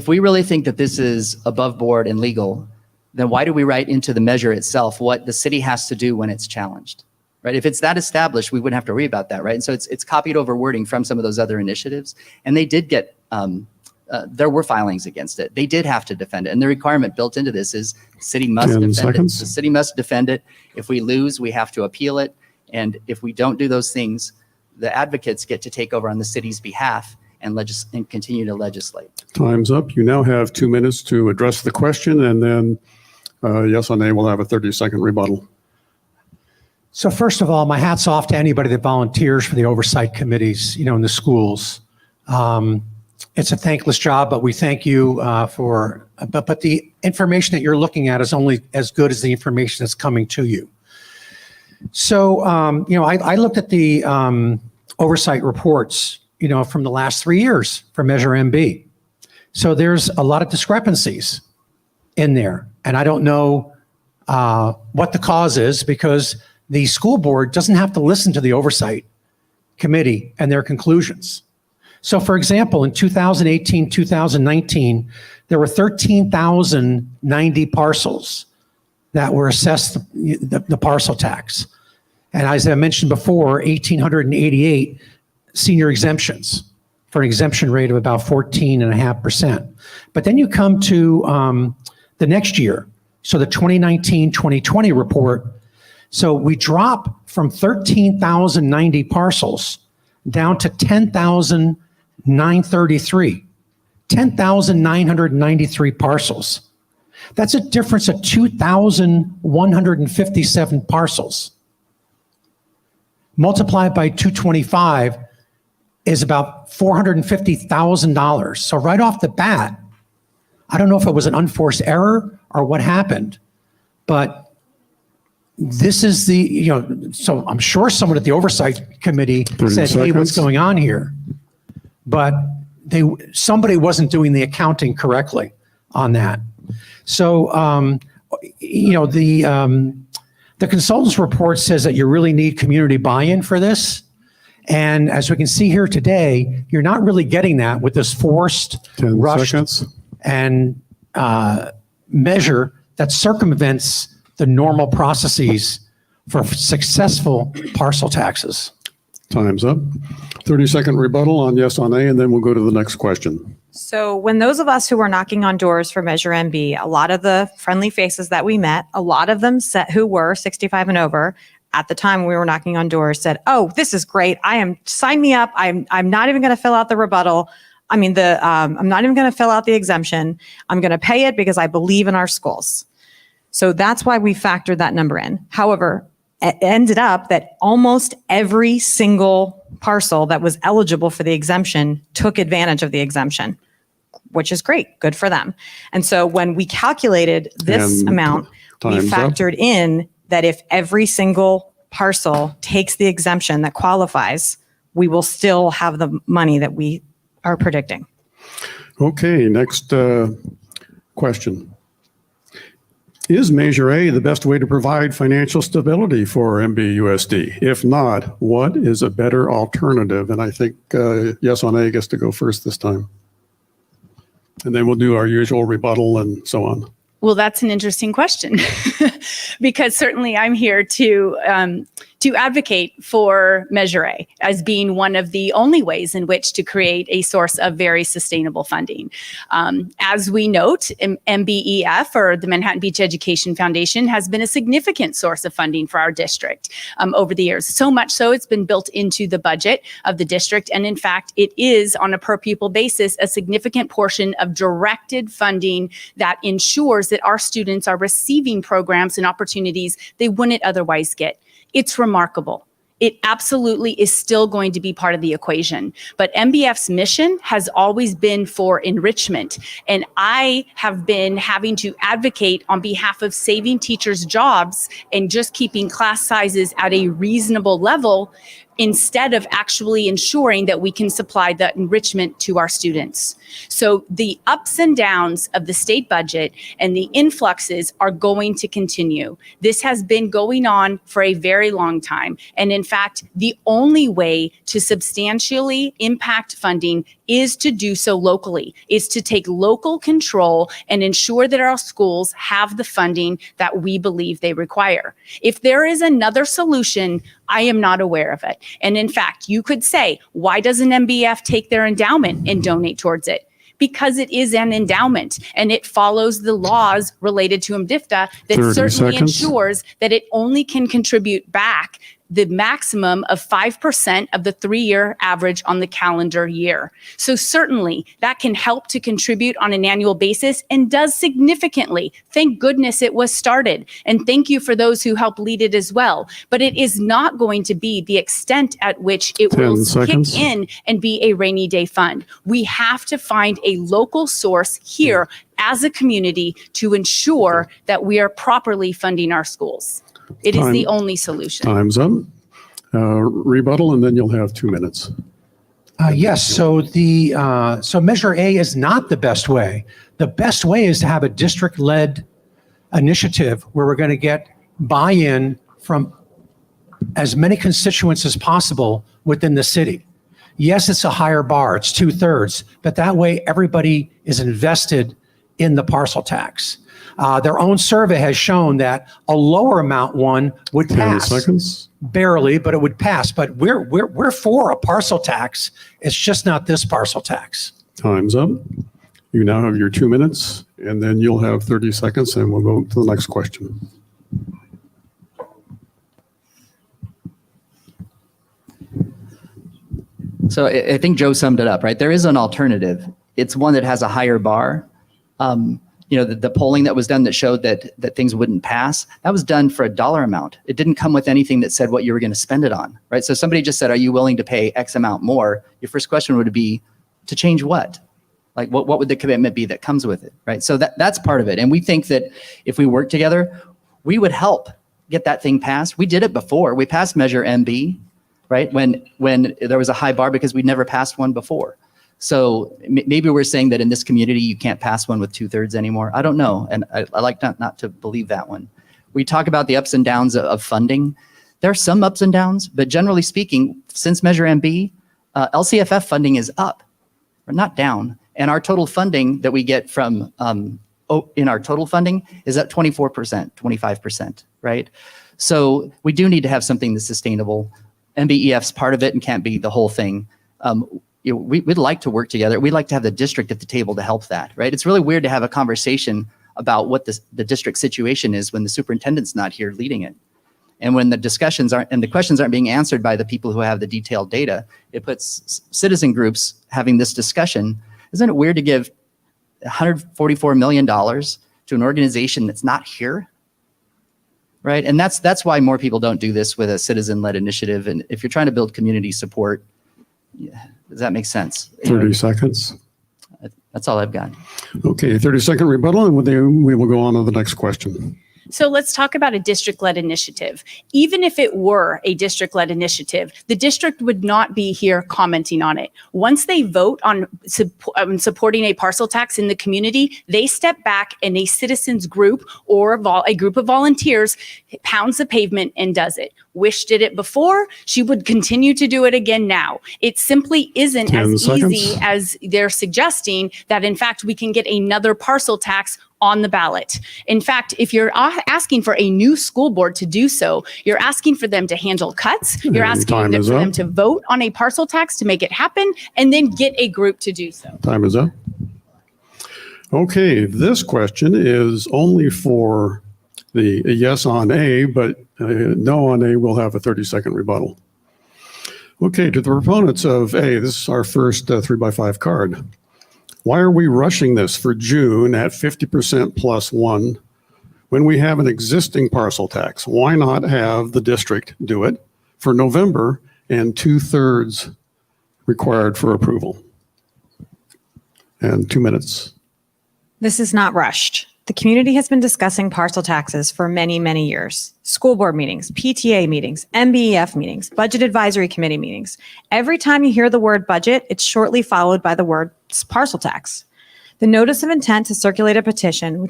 we really think that this is above board and legal, then why do we write into the measure itself what the city has to do when it's challenged? Right? If it's that established, we wouldn't have to worry about that, right? And so it's copied over wording from some of those other initiatives, and they did get there were filings against it. They did have to defend it, and the requirement built into this is the city must 10 defend seconds. it. The city must defend it. If we lose, we have to appeal it, and if we don't do those things, the advocates get to take over on the city's behalf and continue to legislate. Time's up. You now have 2 minutes to address the question, and then yes on A will have a 30-second rebuttal. So first of all, my hat's off to anybody that volunteers for the oversight committees, in the schools. It's a thankless job, but we thank you but the information that you're looking at is only as good as the information that's coming to you. So, I looked at the oversight reports, from the last 3 years for Measure MB. So there's a lot of discrepancies in there. And I don't know what the cause is, because the school board doesn't have to listen to the oversight committee and their conclusions. So for example, in 2018, 2019, there were 13,090 parcels that were assessed the parcel tax. And as I mentioned before, 1,888 senior exemptions for an exemption rate of about 14.5%. But then you come to the next year. So the 2019-2020 report. So we drop from 13,090 parcels down to 10,933, 10,993 parcels. That's a difference of 2,157 parcels. Multiplied by 225 is about $450,000. So right off the bat, I don't know if it was an unforced error or what happened, but this is so I'm sure someone at the oversight committee said, hey, what's going on here? But somebody wasn't doing the accounting correctly on that. So, the consultant's report says that you really need community buy-in for this. And as we can see here today, you're not really getting that with this forced, 10 rushed, seconds. and measure that circumvents the normal processes for successful parcel taxes. Time's up. 30-second rebuttal on yes on A, and then we'll go to the next question. So when those of us who were knocking on doors for Measure MB, a lot of the friendly faces that we met, a lot of them who were 65 and over, at the time we were knocking on doors, said, "Oh, this is great. Sign me up. I'm not even going to fill out the rebuttal. I'm not even going to fill out the exemption. I'm going to pay it because I believe in our schools." So that's why we factored that number in. However, it ended up that almost every single parcel that was eligible for the exemption took advantage of the exemption, which is great. Good for them. And so when we calculated this And amount, we time's up. factored in that if every single parcel takes the exemption that qualifies, we will still have the money that we are predicting. Okay, next question. Is Measure A the best way to provide financial stability for MBUSD? If not, what is a better alternative? And I think yes on A gets to go first this time. And then we'll do our usual rebuttal and so on. Well, that's an interesting question because certainly I'm here to to advocate for Measure A as being one of the only ways in which to create a source of very sustainable funding. As we note, MBEF, or the Manhattan Beach Education Foundation, has been a significant source of funding for our district over the years. So much so it's been built into the budget of the district. And in fact, it is on a per pupil basis a significant portion of directed funding that ensures that our students are receiving programs and opportunities they wouldn't otherwise get. It's remarkable. It absolutely is still going to be part of the equation. But MBF's mission has always been for enrichment. And I have been having to advocate on behalf of saving teachers' jobs and just keeping class sizes at a reasonable level, instead of actually ensuring that we can supply that enrichment to our students. So the ups and downs of the state budget and the influxes are going to continue. This has been going on for a very long time. And in fact, the only way to substantially impact funding is to do so locally, is to take local control and ensure that our schools have the funding that we believe they require. If there is another solution, I am not aware of it. And in fact, you could say, why doesn't MBF take their endowment and donate towards it? Because it is an endowment and it follows the laws related to MDIFTA that certainly ensures that it only can contribute back the maximum of 5% of the 3-year average on the calendar year. So certainly that can help to contribute on an annual basis and does significantly. Thank goodness it was started. And thank you for those who helped lead it as well. But it is not going to be the extent at which it will kick in and be a rainy day fund. We have to find a local source here as a community to ensure that we are properly funding our schools. It is the only solution. Time's up. Rebuttal, and then you'll have 2 minutes. Yes. So so Measure A is not the best way. The best way is to have a district-led initiative where we're going to get buy-in from as many constituents as possible within the city. Yes, it's a higher bar. It's 2/3, but that way everybody is invested in the parcel tax. Their own survey has shown that a lower amount one would pass. 10 seconds. Barely, but it would pass. But we're for a parcel tax. It's just not this parcel tax. Time's up. You now have your 2 minutes, and then you'll have 30 seconds, and we'll go to the next question. So I think Joe summed it up, right? There is an alternative. It's one that has a higher bar. The polling that was done that showed that things wouldn't pass, that was done for a dollar amount. It didn't come with anything that said what you were going to spend it on, right? So somebody just said, are you willing to pay X amount more? Your first question would be, to change what? Like what would the commitment be that comes with it, right? So that's part of it. And we think that if we work together, we would help get that thing passed. We did it before. We passed Measure MB, right? When there was a high bar because we'd never passed one before. So maybe we're saying that in this community, you can't pass one with 2/3 anymore. I don't know. And I like not to believe that one. We talk about the ups and downs of funding. There are some ups and downs, but generally speaking, since Measure MB, LCFF funding is up, not down. And our total funding that we get from in our total funding is at 24%, 25%, right? So we do need to have something that's sustainable. MBEF's part of it and can't be the whole thing. We'd like to work together. We'd like to have the district at the table to help that, right? It's really weird to have a conversation about what the district situation is when the superintendent's not here leading it. And when the discussions aren't, and the questions aren't being answered by the people who have the detailed data, it puts citizen groups having this discussion. Isn't it weird to give $144 million to an organization that's not here? Right, and that's why more people don't do this with a citizen-led initiative. And if you're trying to build community support, does that make sense? 30 seconds. That's all I've got. Okay, 30-second rebuttal, and then we will go on to the next question. So let's talk about a district-led initiative. Even if it were a district-led initiative, the district would not be here commenting on it. Once they vote on supporting a parcel tax in the community, they step back and a citizens group or a group of volunteers pounds the pavement and does it. Wysh did it before. She would continue to do it again now. It simply isn't as easy as they're suggesting that, in fact, we can get another parcel tax on the ballot. In fact, if you're asking for a new school board to do so, you're asking for them to handle cuts, you're asking Time is for them up. to vote on a parcel tax to make it happen, and then get a group to do so. Time is up. Okay, this question is only for the yes on A, but no on A will have a 30-second rebuttal. Okay, to the proponents of A, this is our first 3x5 card. Why are we rushing this for June at 50% plus one when we have an existing parcel tax? Why not have the district do it for November and 2/3 required for approval? And 2 minutes. This is not rushed. The community has been discussing parcel taxes for many, many years. School board meetings, PTA meetings, MBEF meetings, budget advisory committee meetings. Every time you hear the word budget, it's shortly followed by the word parcel tax. The notice of intent to circulate a petition,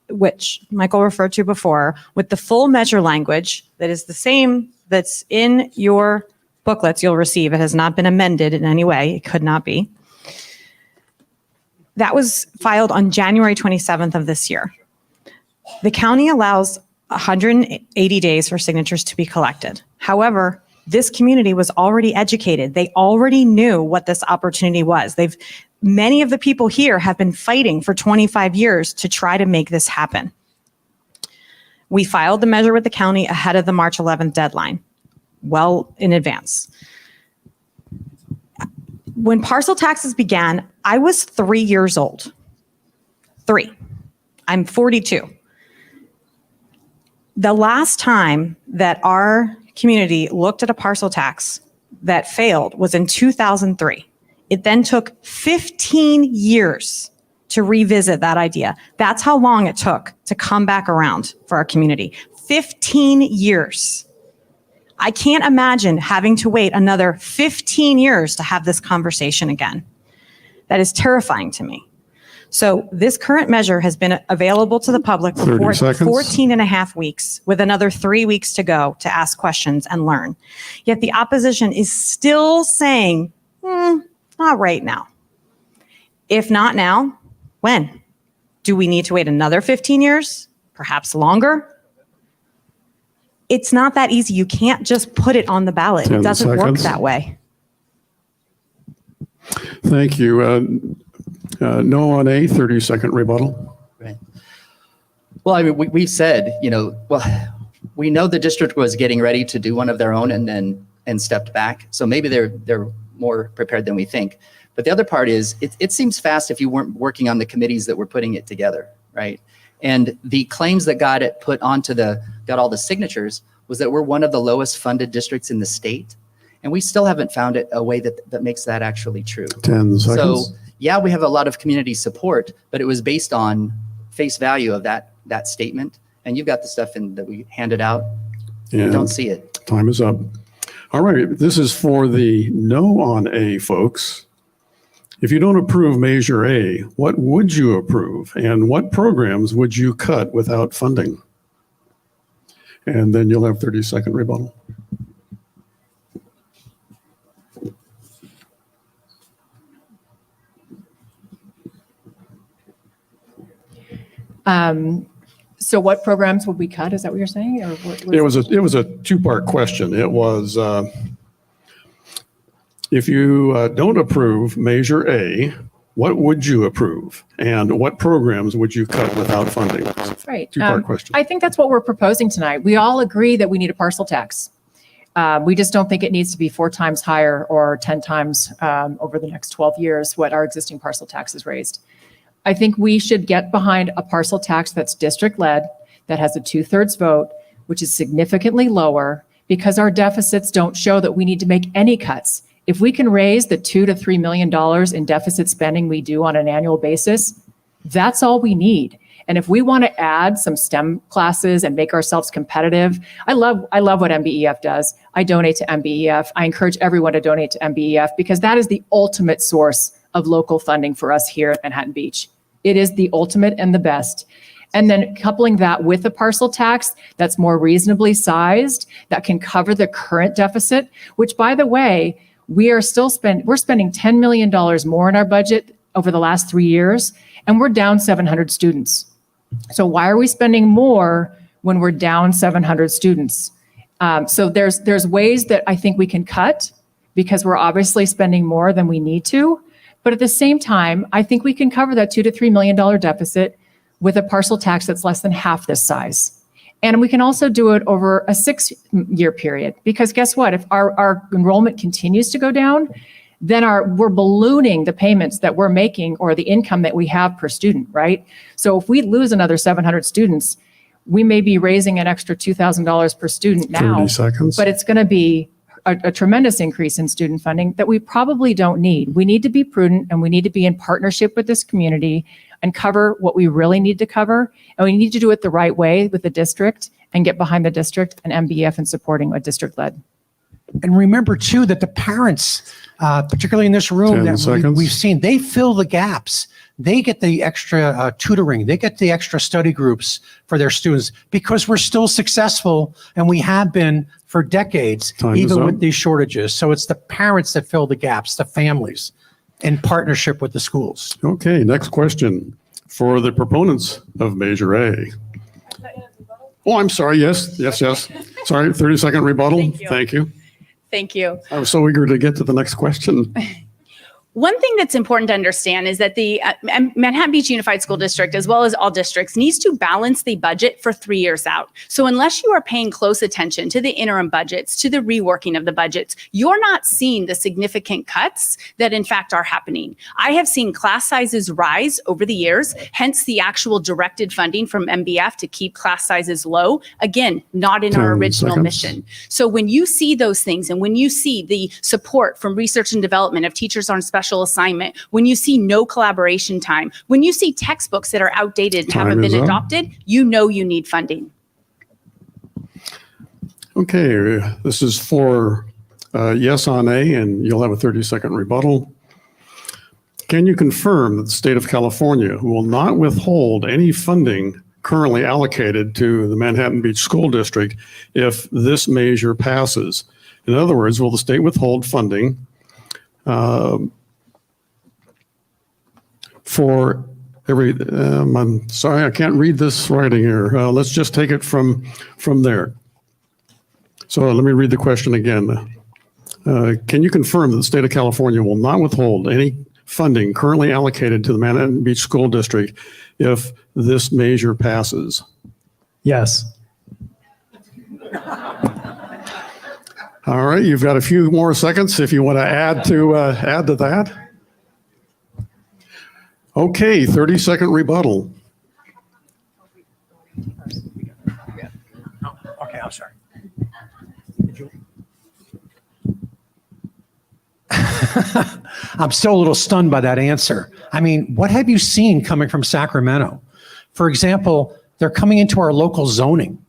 which Michael referred to before, with the full measure language that is the same that's in your booklets you'll receive. It has not been amended in any way. It could not be. That was filed on January 27th of this year. The county allows 180 days for signatures to be collected. However, this community was already educated. They already knew what this opportunity was. Many of the people here have been fighting for 25 years to try to make this happen. We filed the measure with the county ahead of the March 11th deadline, well in advance. When parcel taxes began, I was 3 years old. 3. I'm 42. The last time that our community looked at a parcel tax that failed was in 2003. It then took 15 years to revisit that idea. That's how long it took to come back around for our community. 15 years. I can't imagine having to wait another 15 years to have this conversation again. That is terrifying to me. So this current measure has been available to the public for 14 and a half weeks, with another 3 weeks to go to ask questions and learn. Yet the opposition is still saying, not right now. If not now, when? Do we need to wait another 15 years? Perhaps longer? It's not that easy. You can't just put it on the ballot. It doesn't work that way. Thank you. No on A, 30-second rebuttal. Right. Well, I mean, we've said, we know the district was getting ready to do one of their own and stepped back. So maybe they're more prepared than we think. But the other part is, it seems fast if you weren't working on the committees that were putting it together, right? And the claims that got it put onto got all the signatures was that we're one of the lowest funded districts in the state. And we still haven't found a way that makes that actually true. 10 seconds. So yeah, we have a lot of community support, but it was based on face value of that statement. And you've got the stuff that we handed out. And I don't see it. Time is up. All right, this is for the no on A folks. If you don't approve Measure A, what would you approve? And what programs would you cut without funding? And then you'll have 30-second rebuttal. So what programs would we cut? Is that what you're saying? Or It was a two-part question. It was, if you don't approve Measure A, what would you approve? And what programs would you cut without funding? right. Two-part question. I think that's what we're proposing tonight. We all agree that we need a parcel tax. We just don't think it needs to be 4 times higher or 10 times over the next 12 years what our existing parcel tax is raised. I think we should get behind a parcel tax that's district-led, that has a 2/3 vote, which is significantly lower, because our deficits don't show that we need to make any cuts. If we can raise the $2 to $3 million in deficit spending we do on an annual basis, that's all we need. And if we want to add some STEM classes and make ourselves competitive, I love what MBEF does. I donate to MBEF. I encourage everyone to donate to MBEF because that is the ultimate source of local funding for us here at Manhattan Beach. It is the ultimate and the best. And then coupling that with a parcel tax that's more reasonably sized, that can cover the current deficit, which, by the way, we're spending $10 million more in our budget over the last 3 years, and we're down 700 students. So why are we spending more when we're down 700 students? So there's ways that I think we can cut because we're obviously spending more than we need to. But at the same time, I think we can cover that $2 to $3 million deficit with a parcel tax that's less than half this size. And we can also do it over a 6-year period, because guess what? If our enrollment continues to go down, then we're ballooning the payments that we're making or the income that we have per student, right? So if we lose another 700 students, we may be raising an extra $2,000 per student now, 30 seconds. but it's going to be a tremendous increase in student funding that we probably don't need. We need to be prudent, and we need to be in partnership with this community and cover what we really need to cover. And we need to do it the right way with the district and get behind the district and MBEF and supporting a district-led. And remember too, that the parents, particularly in this room 10 that seconds. we've seen, they fill the gaps. They get the extra tutoring. They get the extra study groups for their students because we're still successful, and we have been for decades, Time is even up. with these shortages. So it's the parents that fill the gaps, the families, in partnership with the schools. Okay, next question for the proponents of Measure A. Oh, I'm sorry. Yes. Sorry, 30-second rebuttal. Thank you. Thank you. I was so eager to get to the next question. One thing that's important to understand is that the Manhattan Beach Unified School District, as well as all districts, needs to balance the budget for 3 years out. So unless you are paying close attention to the interim budgets, to the reworking of the budgets, you're not seeing the significant cuts that in fact are happening. I have seen class sizes rise over the years, hence the actual directed funding from MBF to keep class sizes low. Again, not in our 10 original seconds. mission. So when you see those things, and when you see the support from research and development of teachers on special assignment, when you see no collaboration time, when you see textbooks that are outdated and Time haven't is been up. adopted, you know you need funding. Okay, this is for yes on A, and you'll have a 30-second rebuttal. Can you confirm that the state of California will not withhold any funding currently allocated to the Manhattan Beach School District if this measure passes? In other words, will the state withhold funding for every, I'm sorry, I can't read this writing here. Let's just take it from there. So let me read the question again. Can you confirm that the state of California will not withhold any funding currently allocated to the Manhattan Beach School District if this measure passes? Yes. All right, you've got a few more seconds if you want to add to that. Okay, 30-second rebuttal. Okay, I'm sorry. I'm still a little stunned by that answer. I mean, what have you seen coming from Sacramento? For example, they're coming into our local zoning,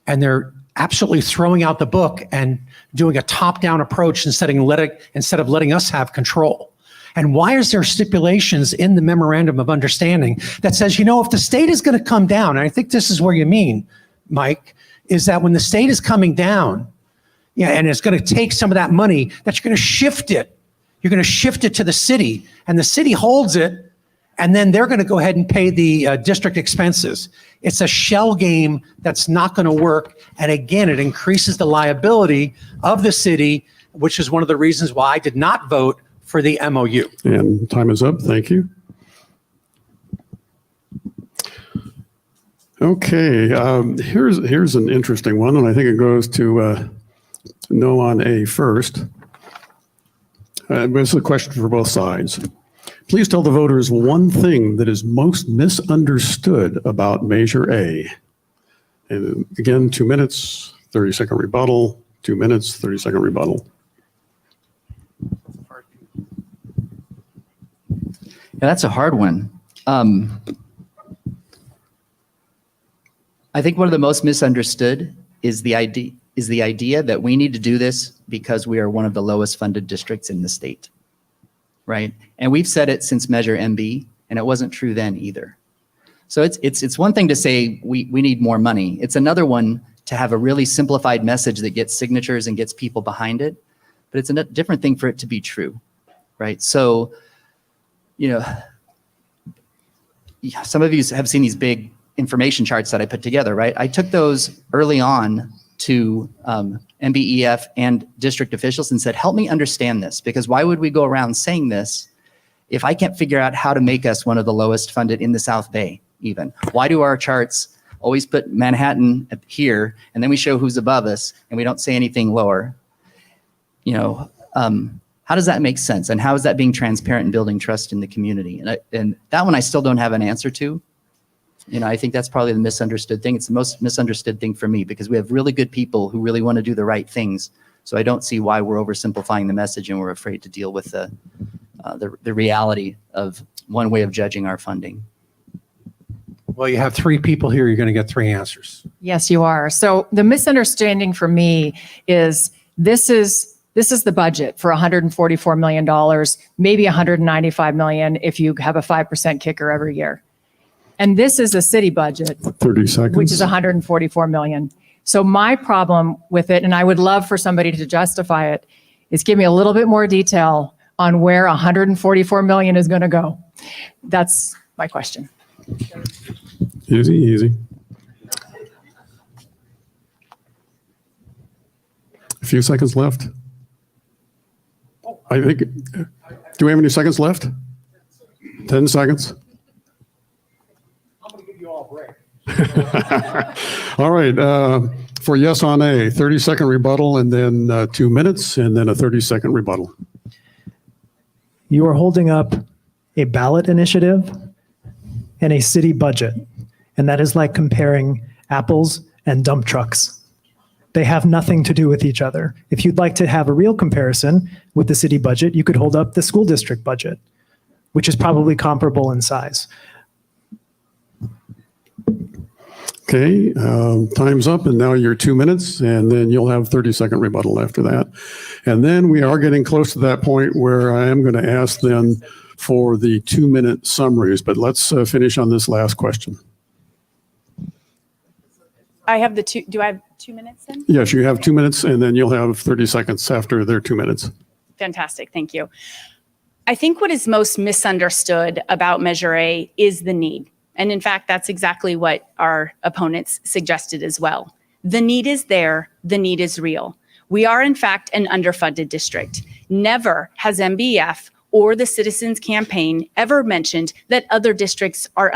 and they're absolutely throwing out the book and doing a top-down approach instead of letting us have control. And why is there stipulations in the memorandum of understanding that says, if the state is going to come down, and I think this is where you mean, Mike, is that when the state is coming down, and it's going to take some of that money, that you're going to shift it. You're going to shift it to the city, and the city holds it, and then they're going to go ahead and pay the district expenses. It's a shell game that's not going to work. And again, it increases the liability of the city, which is one of the reasons why I did not vote for the MOU. And time is up. Thank you. Okay, here's an interesting one, and I think it goes to no on A first. This is a question for both sides. Please tell the voters one thing that is most misunderstood about Measure A. And again, 2 minutes, 30-second rebuttal, 2 minutes, 30-second rebuttal. Yeah, that's a hard one. I think one of the most misunderstood is the idea that we need to do this because we are one of the lowest funded districts in the state, right? And we've said it since Measure MB, and it wasn't true then either. So it's one thing to say we need more money. It's another one to have a really simplified message that gets signatures and gets people behind it. But it's a different thing for it to be true, right? So, some of you have seen these big information charts that I put together, right? I took those early on to MBEF and district officials and said, help me understand this, because why would we go around saying this if I can't figure out how to make us one of the lowest funded in the South Bay even? Why do our charts always put Manhattan here, and then we show who's above us, and we don't say anything lower? You know, how does that make sense? And how is that being transparent and building trust in the community? And that one I still don't have an answer to. You know, I think that's probably the misunderstood thing. It's the most misunderstood thing for me, because we have really good people who really want to do the right things. So I don't see why we're oversimplifying the message and we're afraid to deal with the reality of one way of judging our funding. Well, you have 3 people here. You're going to get 3 answers. Yes, you are. So the misunderstanding for me is this is the budget for $144 million, maybe $195 million if you have a 5% kicker every year. And this is a city budget, 30 seconds. which is $144 million. So my problem with it, and I would love for somebody to justify it, is give me a little bit more detail on where $144 million is going to go. That's my question. Easy, easy. A few seconds left. I think, do we have any seconds left? 10 seconds. I'm going to give you all a break. All right. For yes on A, 30-second rebuttal, and then 2 minutes, and then a 30-second rebuttal. You are holding up a ballot initiative and a city budget. And that is like comparing apples and dump trucks. They have nothing to do with each other. If you'd like to have a real comparison with the city budget, you could hold up the school district budget, which is probably comparable in size. Okay, time's up, and now you're 2 minutes, and then you'll have 30-second rebuttal after that. And then we are getting close to that point where I am going to ask then for the 2-minute summaries, but let's finish on this last question. I have do I have 2 minutes then? Yes, you have 2 minutes, and then you'll have 30 seconds after their 2 minutes. Fantastic, thank you. I think what is most misunderstood about Measure A is the need. And in fact, that's exactly what our opponents suggested as well. The need is there, the need is real. We are in fact an underfunded district. Never has MBF or the Citizens Campaign ever mentioned that other districts are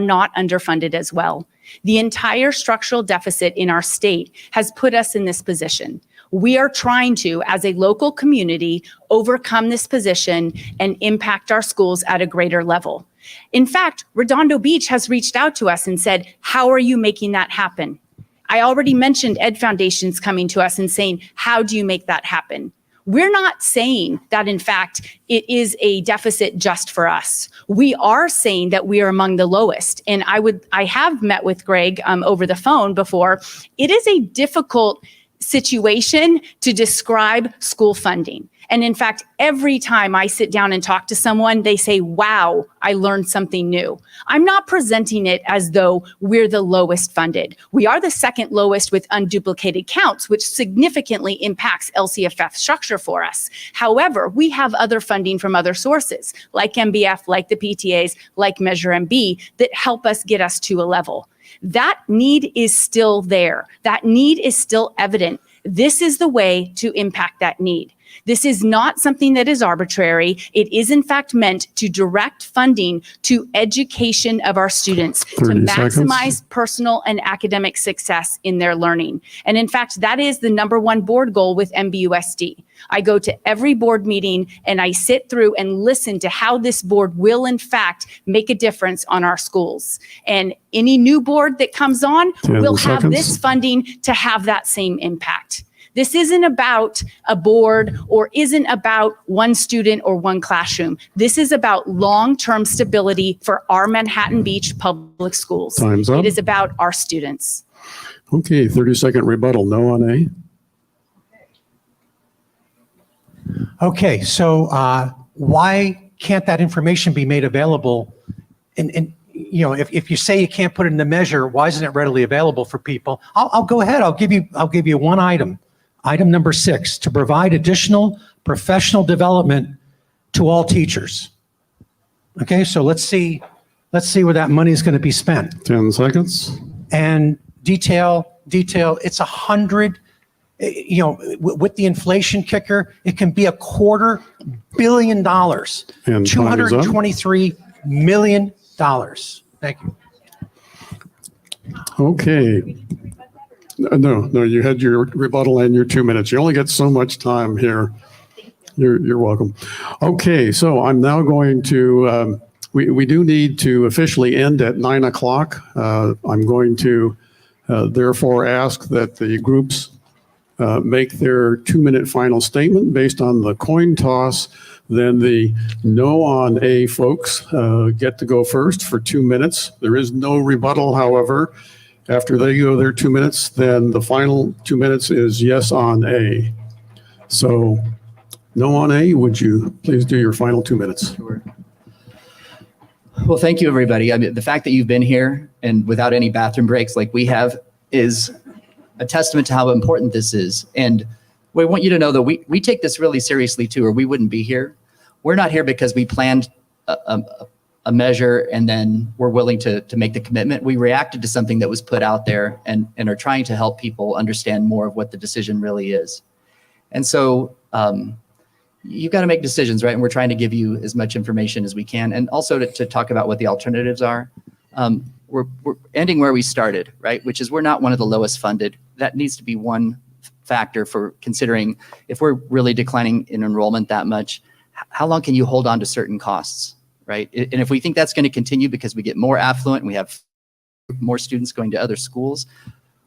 not underfunded as well. The entire structural deficit in our state has put us in this position. We are trying to, as a local community, overcome this position and impact our schools at a greater level. In fact, Redondo Beach has reached out to us and said, how are you making that happen? I already mentioned Ed Foundation's coming to us and saying, how do you make that happen? We're not saying that, in fact, it is a deficit just for us. We are saying that we are among the lowest. And I have met with Greg over the phone before. It is a difficult situation to describe school funding. And in fact, every time I sit down and talk to someone, they say, wow, I learned something new. I'm not presenting it as though we're the lowest funded. We are the second lowest with unduplicated counts, which significantly impacts LCFF structure for us. However, we have other funding from other sources, like MBF, like the PTAs, like Measure MB, that help us get us to a level. That need is still there. That need is still evident. This is the way to impact that need. This is not something that is arbitrary. It is in fact meant to direct funding to education of our students, to maximize personal and academic success in their learning. And in fact, that is the #1 board goal with MBUSD. I go to every board meeting and I sit through and listen to how this board will in fact make a difference on our schools. And any new board that comes on will have this funding to have that same impact. This isn't about a board or isn't about one student or one classroom. This is about long-term stability for our Manhattan Beach public schools. Time's up. It is about our students. Okay, 30-second rebuttal. No on A. Okay, so why can't that information be made available? And you know, if you say you can't put it in the measure, why isn't it readily available for people? I'll go ahead. I'll give you one item. Item number 6, to provide additional professional development to all teachers. Okay, so let's see let's see where that money is going to be spent. 10 seconds. And detail, it's $100, with the inflation kicker, it can be $250 million, And time is up. $223 million. Thank you. Okay. No, you had your rebuttal and your 2 minutes. You only get so much time here. You're welcome. Okay, so I'm now going to, we do need to officially end at 9 o'clock. I'm going to therefore ask that the groups make their 2-minute final statement based on the coin toss. Then the no on A folks get to go first for 2 minutes. There is no rebuttal, however. After they go their 2 minutes, then the final 2 minutes is yes on A. So no on A, would you please do your final 2 minutes? Sure. Well, thank you, everybody. I mean, the fact that you've been here and without any bathroom breaks like we have is a testament to how important this is. And we want you to know that we take this really seriously too, or we wouldn't be here. We're not here because we planned a measure and then we're willing to make the commitment. We reacted to something that was put out there and are trying to help people understand more of what the decision really is. And so you've got to make decisions, right? And we're trying to give you as much information as we can. And also to talk about what the alternatives are. We're ending where we started, right? Which is we're not one of the lowest funded. That needs to be one factor for considering if we're really declining in enrollment that much, how long can you hold on to certain costs, right? And if we think that's going to continue because we get more affluent and we have more students going to other schools,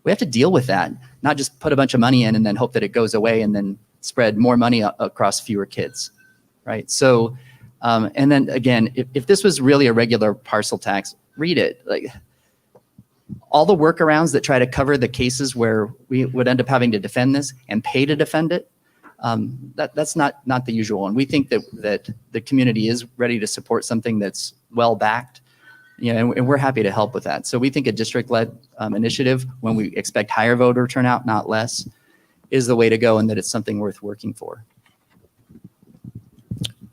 we have to deal with that, not just put a bunch of money in and then hope that it goes away and then spread more money across fewer kids, right? So, and then again, if this was really a regular parcel tax, read it. Like all the workarounds that try to cover the cases where we would end up having to defend this and pay to defend it, that's not the usual one. We think that the community is ready to support something that's well backed, and we're happy to help with that. So we think a district-led initiative, when we expect higher voter turnout, not less, is the way to go, and that it's something worth working for.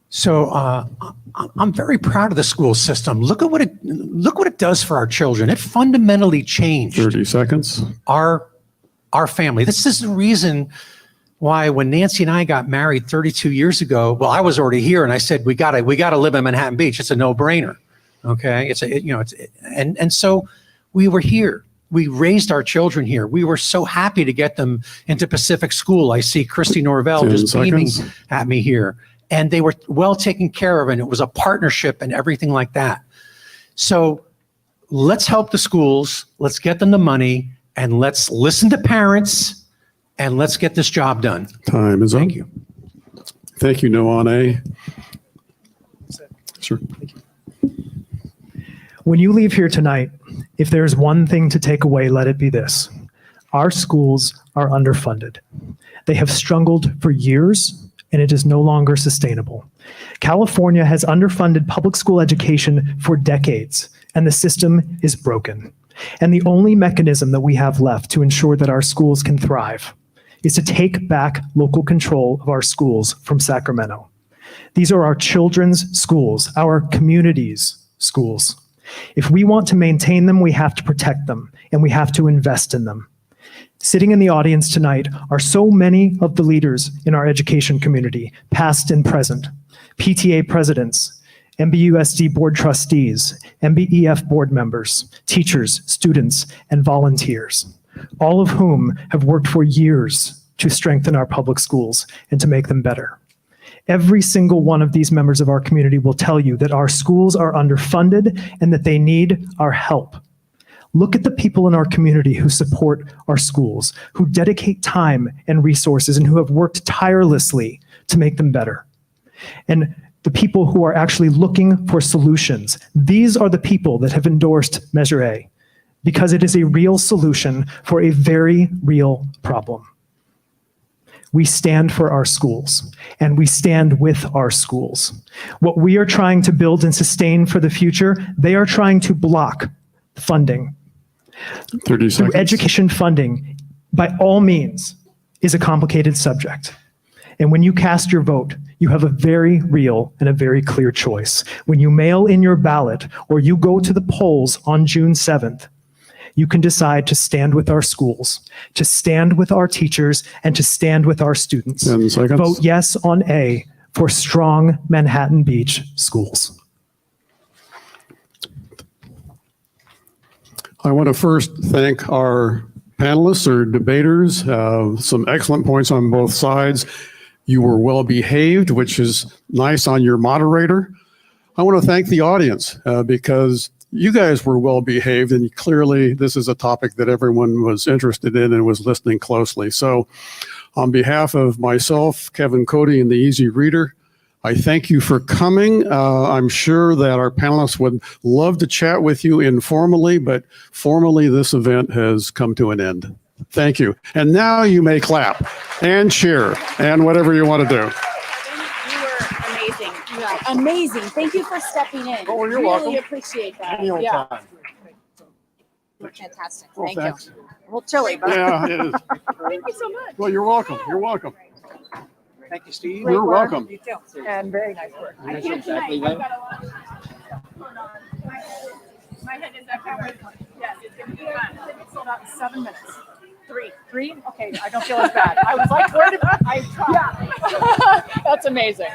So I'm very proud of the school system. Look what it does for our children. It fundamentally changed 30 seconds. our family. This is the reason why when Nancy and I got married 32 years ago, well, I was already here and I said, we gotta live in Manhattan Beach. It's a no-brainer. Okay. And so we were here. We raised our children here. We were so happy to get them into Pacific School. I see Christy Norvell just beaming at me here. And they were well taken care of, and it was a partnership and everything like that. So let's help the schools, let's get them the money, and let's listen to parents, and let's get this job done. Time is up. Thank you. Thank you, no on A. Sure. When you leave here tonight, if there's one thing to take away, let it be this. Our schools are underfunded. They have struggled for years, and it is no longer sustainable. California has underfunded public school education for decades, and the system is broken. And the only mechanism that we have left to ensure that our schools can thrive is to take back local control of our schools from Sacramento. These are our children's schools, our community's schools. If we want to maintain them, we have to protect them, and we have to invest in them. Sitting in the audience tonight are so many of the leaders in our education community, past and present, PTA presidents, MBUSD board trustees, MBEF board members, teachers, students, and volunteers, all of whom have worked for years to strengthen our public schools and to make them better. Every single one of these members of our community will tell you that our schools are underfunded and that they need our help. Look at the people in our community who support our schools, who dedicate time and resources, and who have worked tirelessly to make them better. And the people who are actually looking for solutions, these are the people that have endorsed Measure A, because it is a real solution for a very real problem. We stand for our schools, and we stand with our schools. What we are trying to build and sustain for the future, they are trying to block funding. 30 seconds. Through education funding, by all means, is a complicated subject. And when you cast your vote, you have a very real and a very clear choice. When you mail in your ballot or you go to the polls on June 7th, you can decide to stand with our schools, to stand with our teachers, and to stand with our students. 10 seconds. Vote yes on A for strong Manhattan Beach schools. I want to first thank our panelists or debaters. Some excellent points on both sides. You were well behaved, which is nice on your moderator. I want to thank the audience because you guys were well behaved, and clearly this is a topic that everyone was interested in and was listening closely. So on behalf of myself, Kevin Cody, and the Easy Reader, I thank you for coming. I'm sure that our panelists would love to chat with you informally, but formally this event has come to an end. Thank you. And now you may clap and cheer and whatever you want to do. You were amazing. Amazing. Thank you for stepping in. Oh, you're really welcome. appreciate that. Any old Yeah. time. Fantastic. Well, Thank thanks. you. A little chilly, but Yeah, it is. thank you so much. Well, you're welcome. You're welcome. Thank you, Steve. You're welcome. You too. And very nice work. I can't tonight. I've got a lot. Hold on. My head is at camera. Yes, it's going to be fun. It's sold out in 7 minutes. Three? Okay, I don't feel as bad. I was like, where did I try? Yeah. That's amazing.